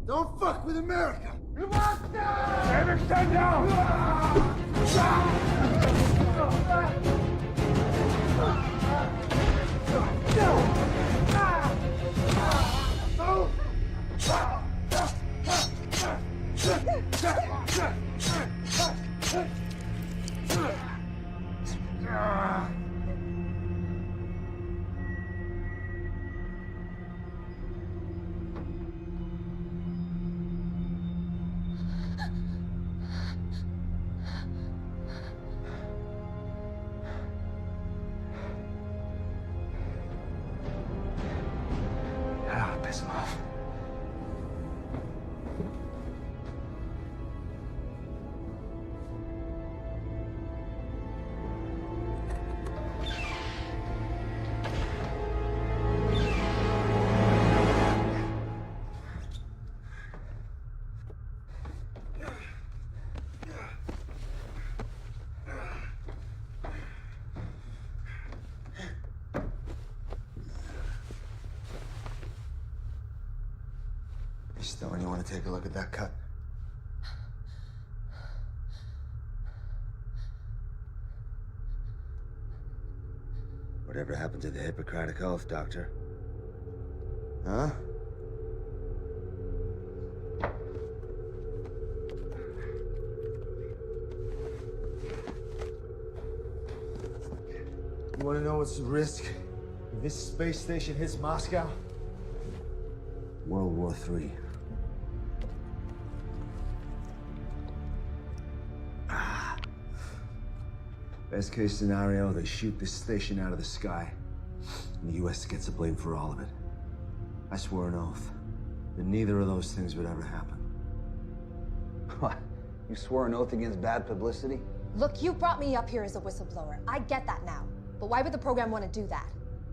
Don't fuck with America! David, stand down! Stone, you want to take a look at that cut? Whatever happened to the Hippocratic Oath, Doctor? Huh? You want to know what's the risk if this space station hits Moscow? World War III. Best case scenario, they shoot this station out of the sky, and the US gets the blame for all of it. I swore an oath that neither of those things would ever happen. What? You swore an oath against bad publicity? Look, you brought me up here as a whistleblower. I get that now. But why would the program want to do that?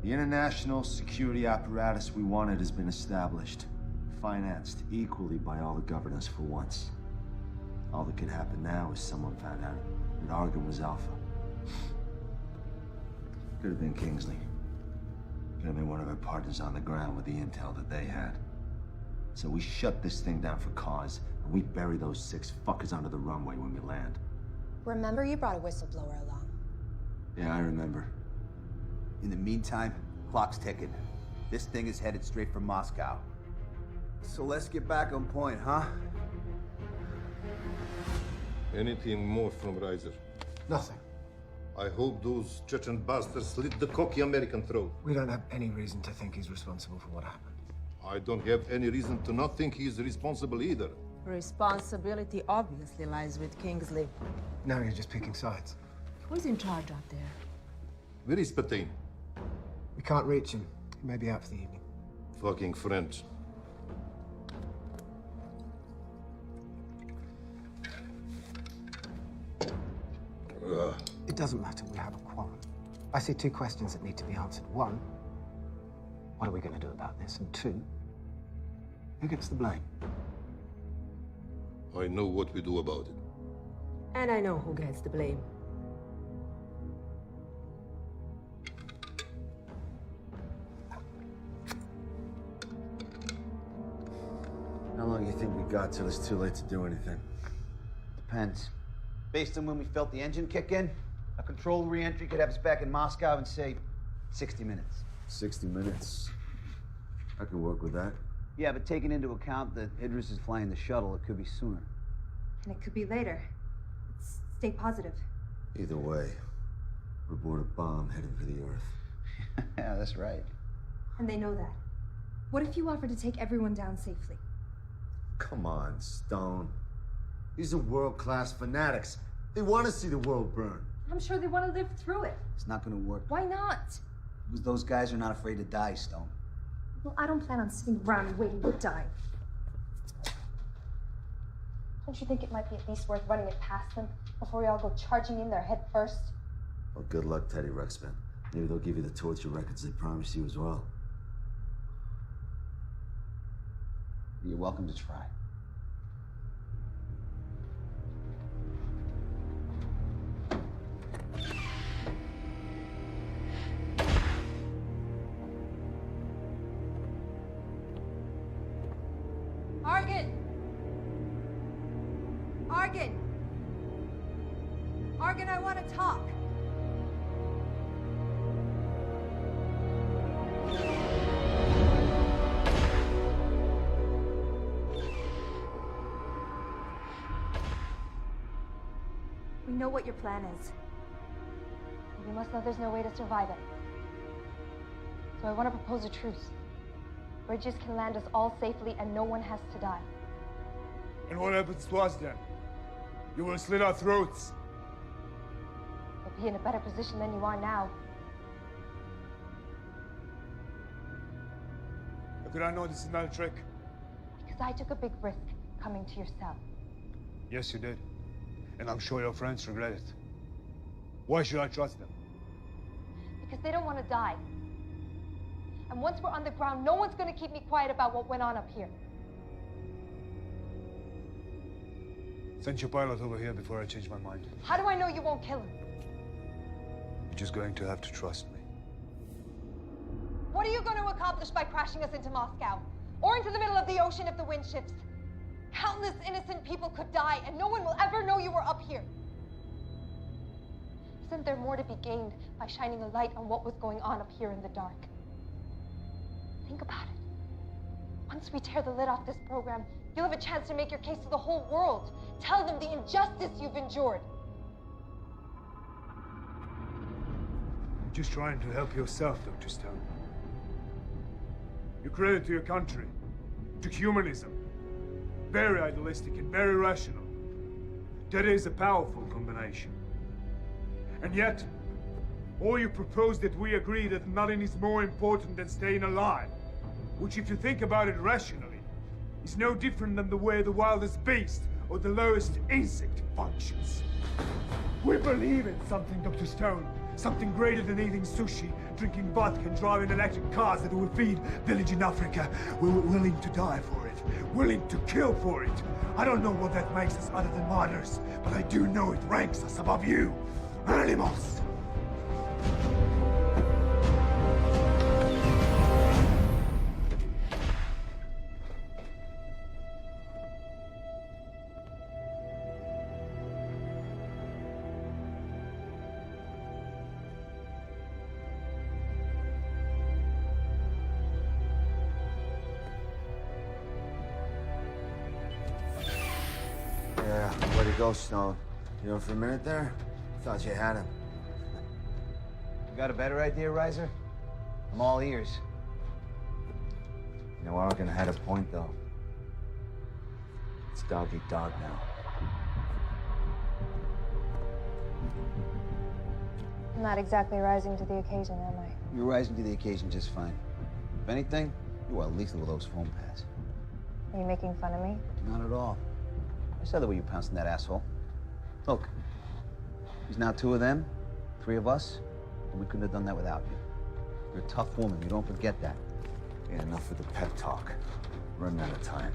The international security apparatus we wanted has been established, financed equally by all the governors for once. All that could happen now is someone found out that Argon was Alpha. Could have been Kingsley. Could have been one of our partners on the ground with the intel that they had. So we shut this thing down for cause, and we bury those 6 fuckers under the runway when we land. Remember, you brought a whistleblower along. Yeah, I remember. In the meantime, clock's ticking. This thing is headed straight for Moscow. So let's get back on point, huh? Anything more from Reiser? Nothing. I hope those Chechen bastards slit the cocky American throat. We don't have any reason to think he's responsible for what happened. I don't have any reason to not think he's responsible either. Responsibility obviously lies with Kingsley. Now you're just picking sides. Who's in charge out there? Where is Patain? We can't reach him. He may be out for the evening. Fucking French. It doesn't matter, we have a quarrel. I see 2 questions that need to be answered. 1, what are we going to do about this? And 2, who gets the blame? I know what we do about it. And I know who gets the blame. How long do you think we got till it's too late to do anything? Depends. Based on when we felt the engine kick in, a controlled re-entry could have us back in Moscow in, say, 60 minutes. 60 minutes. I can work with that. Yeah, but taking into account that Idris is flying the shuttle, it could be sooner. And it could be later. Stay positive. Either way, we're aboard a bomb heading for the Earth. Yeah, that's right. And they know that. What if you offer to take everyone down safely? Come on, Stone. These are world-class fanatics. They want to see the world burn. I'm sure they want to live through it. It's not going to work. Why not? Because those guys are not afraid to die, Stone. Well, I don't plan on sitting around and waiting to die. Don't you think it might be at least worth running it past them before we all go charging in there head first? Well, good luck, Teddy Ruxpin. Maybe they'll give you the torture records they promised you as well. You're welcome to try. Argon! Argon! Argon, I want to talk. We know what your plan is. You must know there's no way to survive it. So I want to propose a truce. Bridges can land us all safely and no one has to die. And what happens to us then? You will slit our throats. You'll be in a better position than you are now. How could I know this is not a trick? Because I took a big risk coming to your cell. Yes, you did. And I'm sure your friends regret it. Why should I trust them? Because they don't want to die. And once we're on the ground, no one's going to keep me quiet about what went on up here. Send your pilot over here before I change my mind. How do I know you won't kill him? You're just going to have to trust me. What are you going to accomplish by crashing us into Moscow? or into the middle of the ocean if the wind shifts. Countless innocent people could die, and no one will ever know you were up here. Isn't there more to be gained by shining a light on what was going on up here in the dark? Think about it. Once we tear the lid off this program, you'll have a chance to make your case to the whole world. Tell them the injustice you've endured. You're just trying to help yourself, Dr. Stone. You credit to your country, to humanism. Very idealistic and very rational. That is a powerful combination. And yet, all you propose that we agree that nothing is more important than staying alive, which if you think about it rationally, is no different than the way the wildest beast or the lowest insect functions. We believe in something, Dr. Stone. Something greater than eating sushi, drinking vodka, and driving electric cars that will feed village in Africa. We're willing to die for it, willing to kill for it. I don't know what that makes us other than martyrs, but I do know it ranks us above you, animals. Yeah, where'd he go, Stone? You know, for a minute there, thought you had him. You got a better idea, Reiser? I'm all ears. You know, Arkin had a point, though. It's dog eat dog now. I'm not exactly rising to the occasion, am I? You're rising to the occasion just fine. If anything, you are lethal with those foam pads. Are you making fun of me? Not at all. I saw the way you pounced on that asshole. Look, there's now 2 of them, 3 of us, and we couldn't have done that without you. You're a tough woman, you don't forget that. Yeah, enough with the pep talk. Running out of time.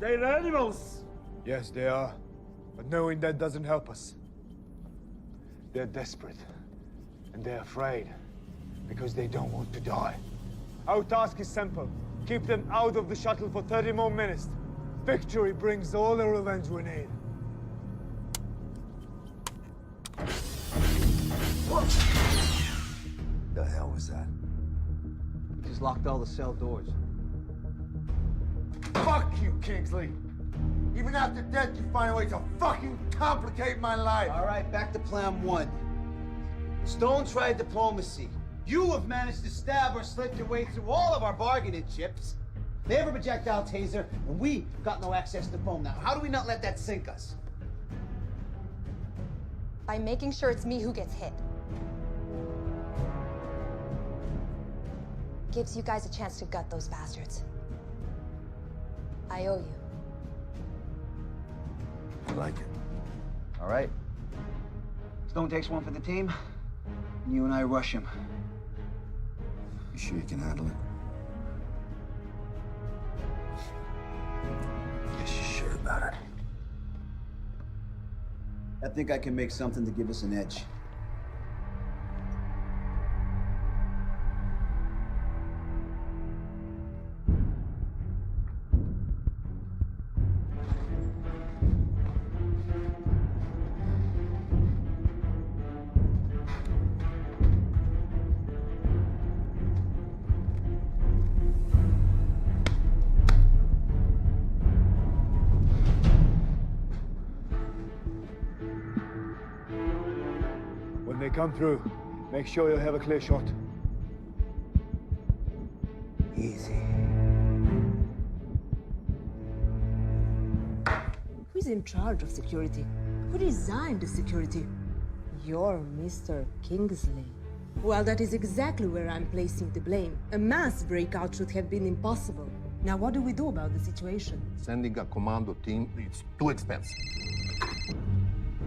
They're animals! Yes, they are. But knowing that doesn't help us. They're desperate. And they're afraid. Because they don't want to die. Our task is simple. Keep them out of the shuttle for 30 more minutes. Victory brings all the revenge we need. What the hell was that? Just locked all the cell doors. Fuck you, Kingsley! Even after death, you find a way to fucking complicate my life! All right, back to plan 1. Stone tried diplomacy. You have managed to stab or slit your way through all of our bargaining chips. They have a projectile taser, and we got no access to foam now. How do we not let that sink us? By making sure it's me who gets hit. Gives you guys a chance to gut those bastards. I owe you. I like it. All right. Stone takes one for the team, and you and I rush him. You sure you can handle it? Guess you're sure about it. I think I can make something to give us an edge. When they come through, make sure you have a clear shot. Easy. Who's in charge of security? Who designed the security? You're Mr. Kingsley. Well, that is exactly where I'm placing the blame. A mass breakout should have been impossible. Now, what do we do about the situation? Sending a commando team, it's too expensive.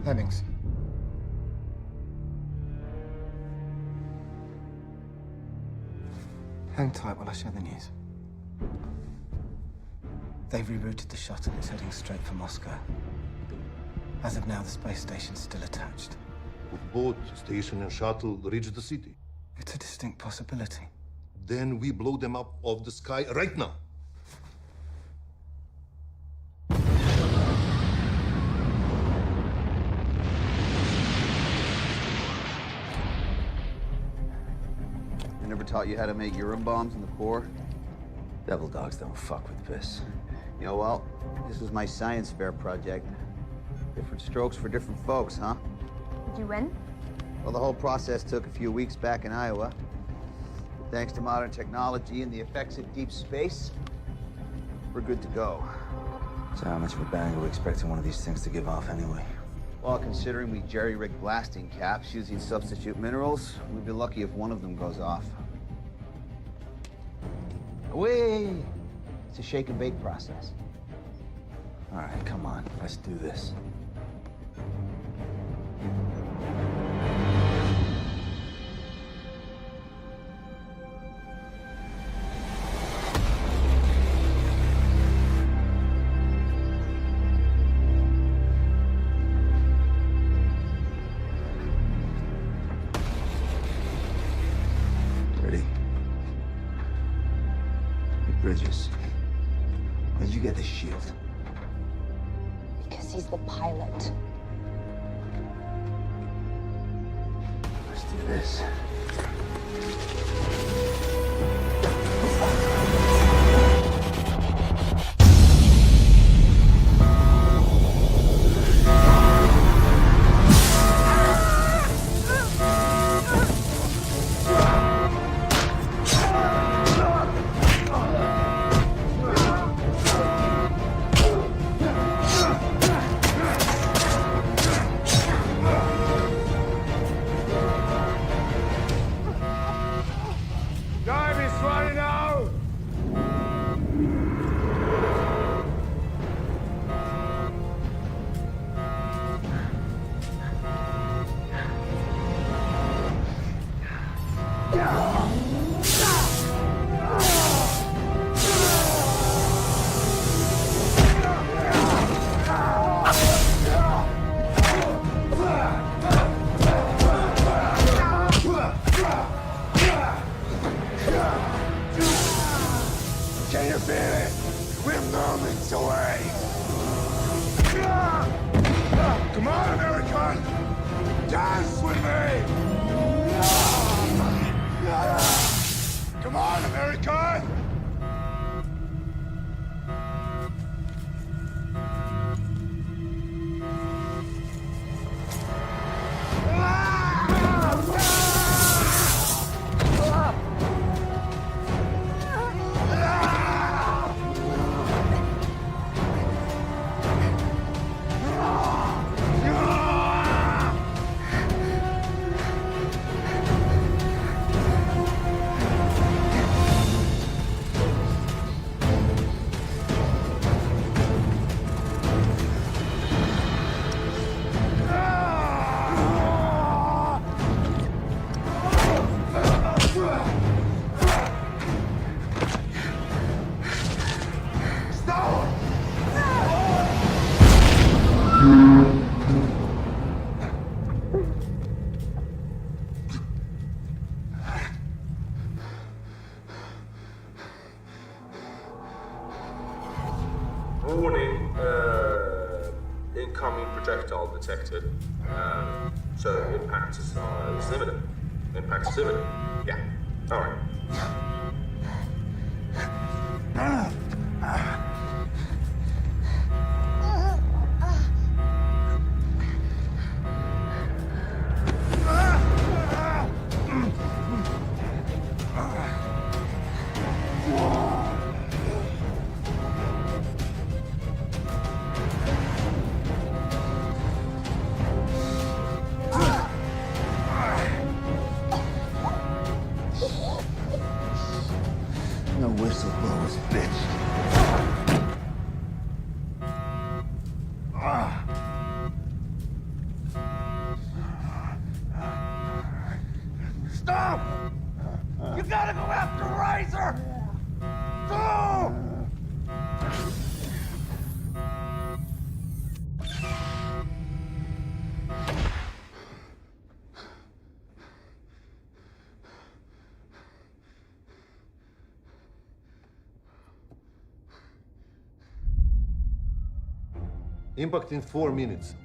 Hemmings. Hang tight while I share the news. They've rerouted the shuttle. It's heading straight for Moscow. As of now, the space station's still attached. Would both station and shuttle reach the city? It's a distinct possibility. Then we blow them up off the sky right now. I never taught you how to make urine bombs in the Corps? Devil dogs don't fuck with piss. You know, well, this was my science fair project. Different strokes for different folks, huh? Did you win? Well, the whole process took a few weeks back in Iowa. But thanks to modern technology and the effects of deep space, we're good to go. So how much of a bang are we expecting one of these things to give off anyway? Well, considering we jerry-rigged blasting caps using substitute minerals, we'd be lucky if one of them goes off. Wait! It's a shake and bake process. All right, come on, let's do this. Ready? Hey, Bridges, where'd you get the shield? Because he's the pilot. Let's do this. Time is running out! Can you feel it? We're moments away. Come on, American! Dance with me! Come on, American! Warning, incoming projectile detected. So impact is imminent. Impact is imminent. Yeah. All right. No whistleblowers, bitch. Stop! You gotta go after Razor! Go! Impact in 4 minutes.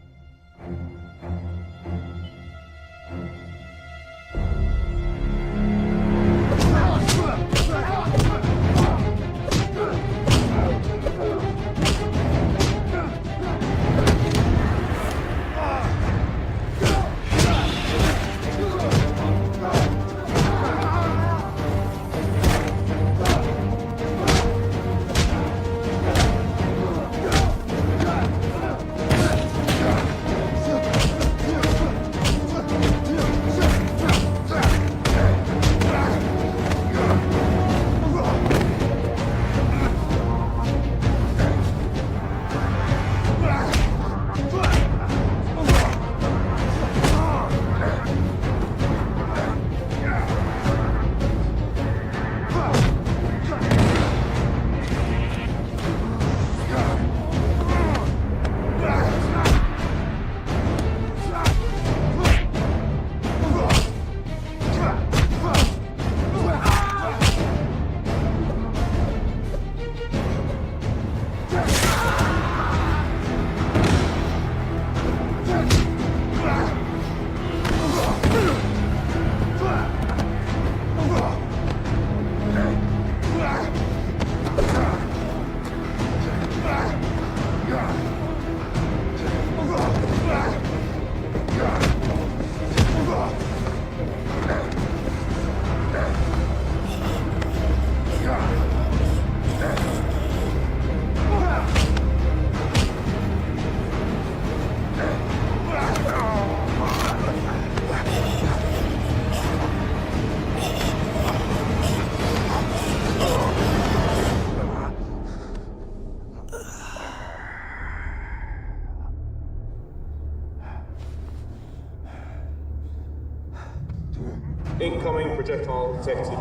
Incoming projectile detected.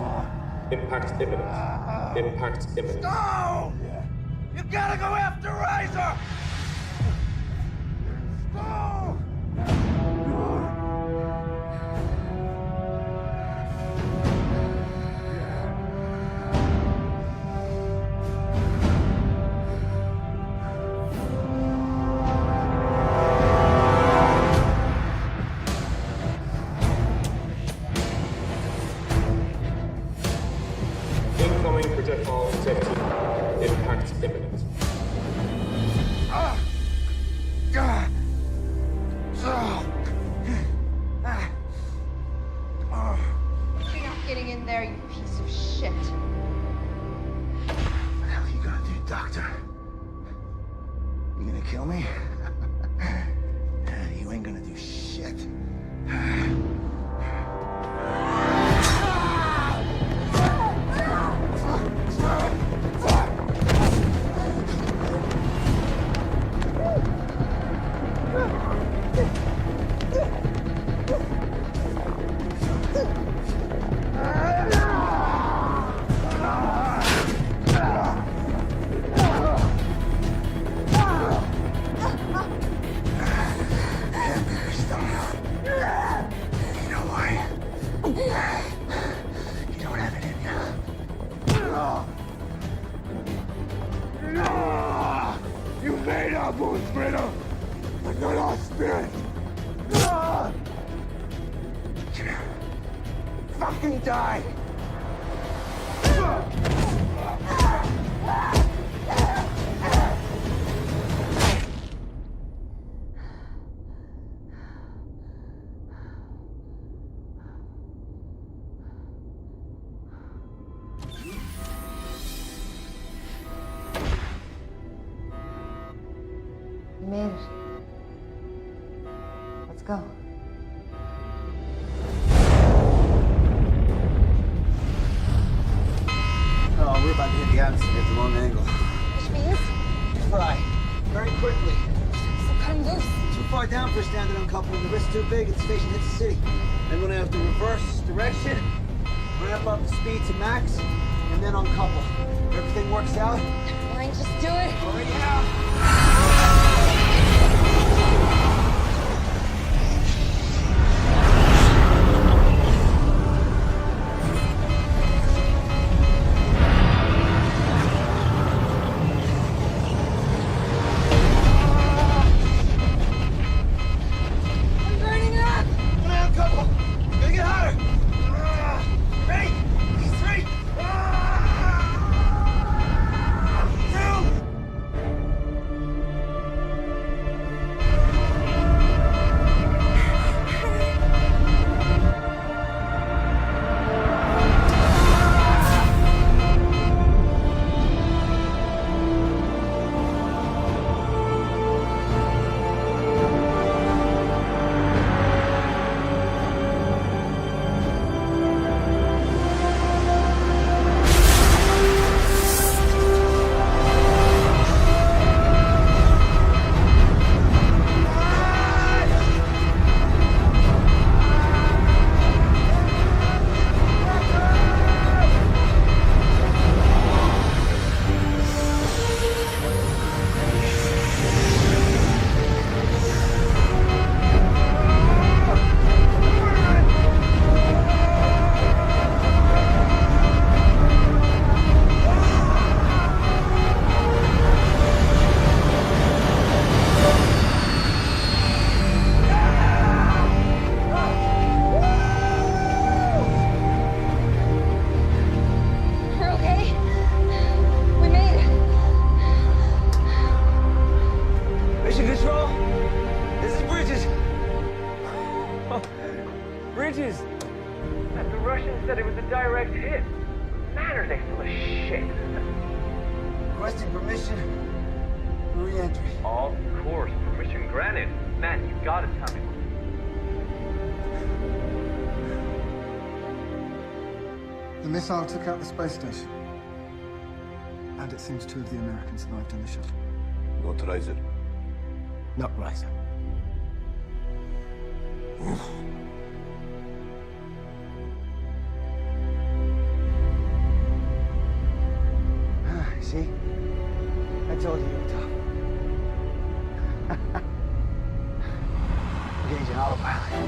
Impact imminent. Impact imminent. No! You gotta go after Razor! No! Incoming projectile detected. Impact imminent. You're not getting in there, you piece of shit. What the hell are you gonna do, Doctor? You gonna kill me? You ain't gonna do shit. You made our wounds brittle, but not our spirit. Fucking die! You made it. Let's go. Oh, we're about to hit the atmosphere at the wrong angle. Which means? Fry. Very quickly. So cut him loose. Too far down for a standard uncoupling. The risk's too big and the station hits the city. Then we're gonna have to reverse direction, ramp up the speed to max, and then uncouple. If everything works out, Fine, just do it. already out. Requesting permission for re-entry. Of course, permission granted. Man, you gotta tell me. The missile took out the space station. And it seems 2 of the Americans arrived in the shuttle. Not Riser. Not Riser. See? I told you you were tough. Engaging autopilot.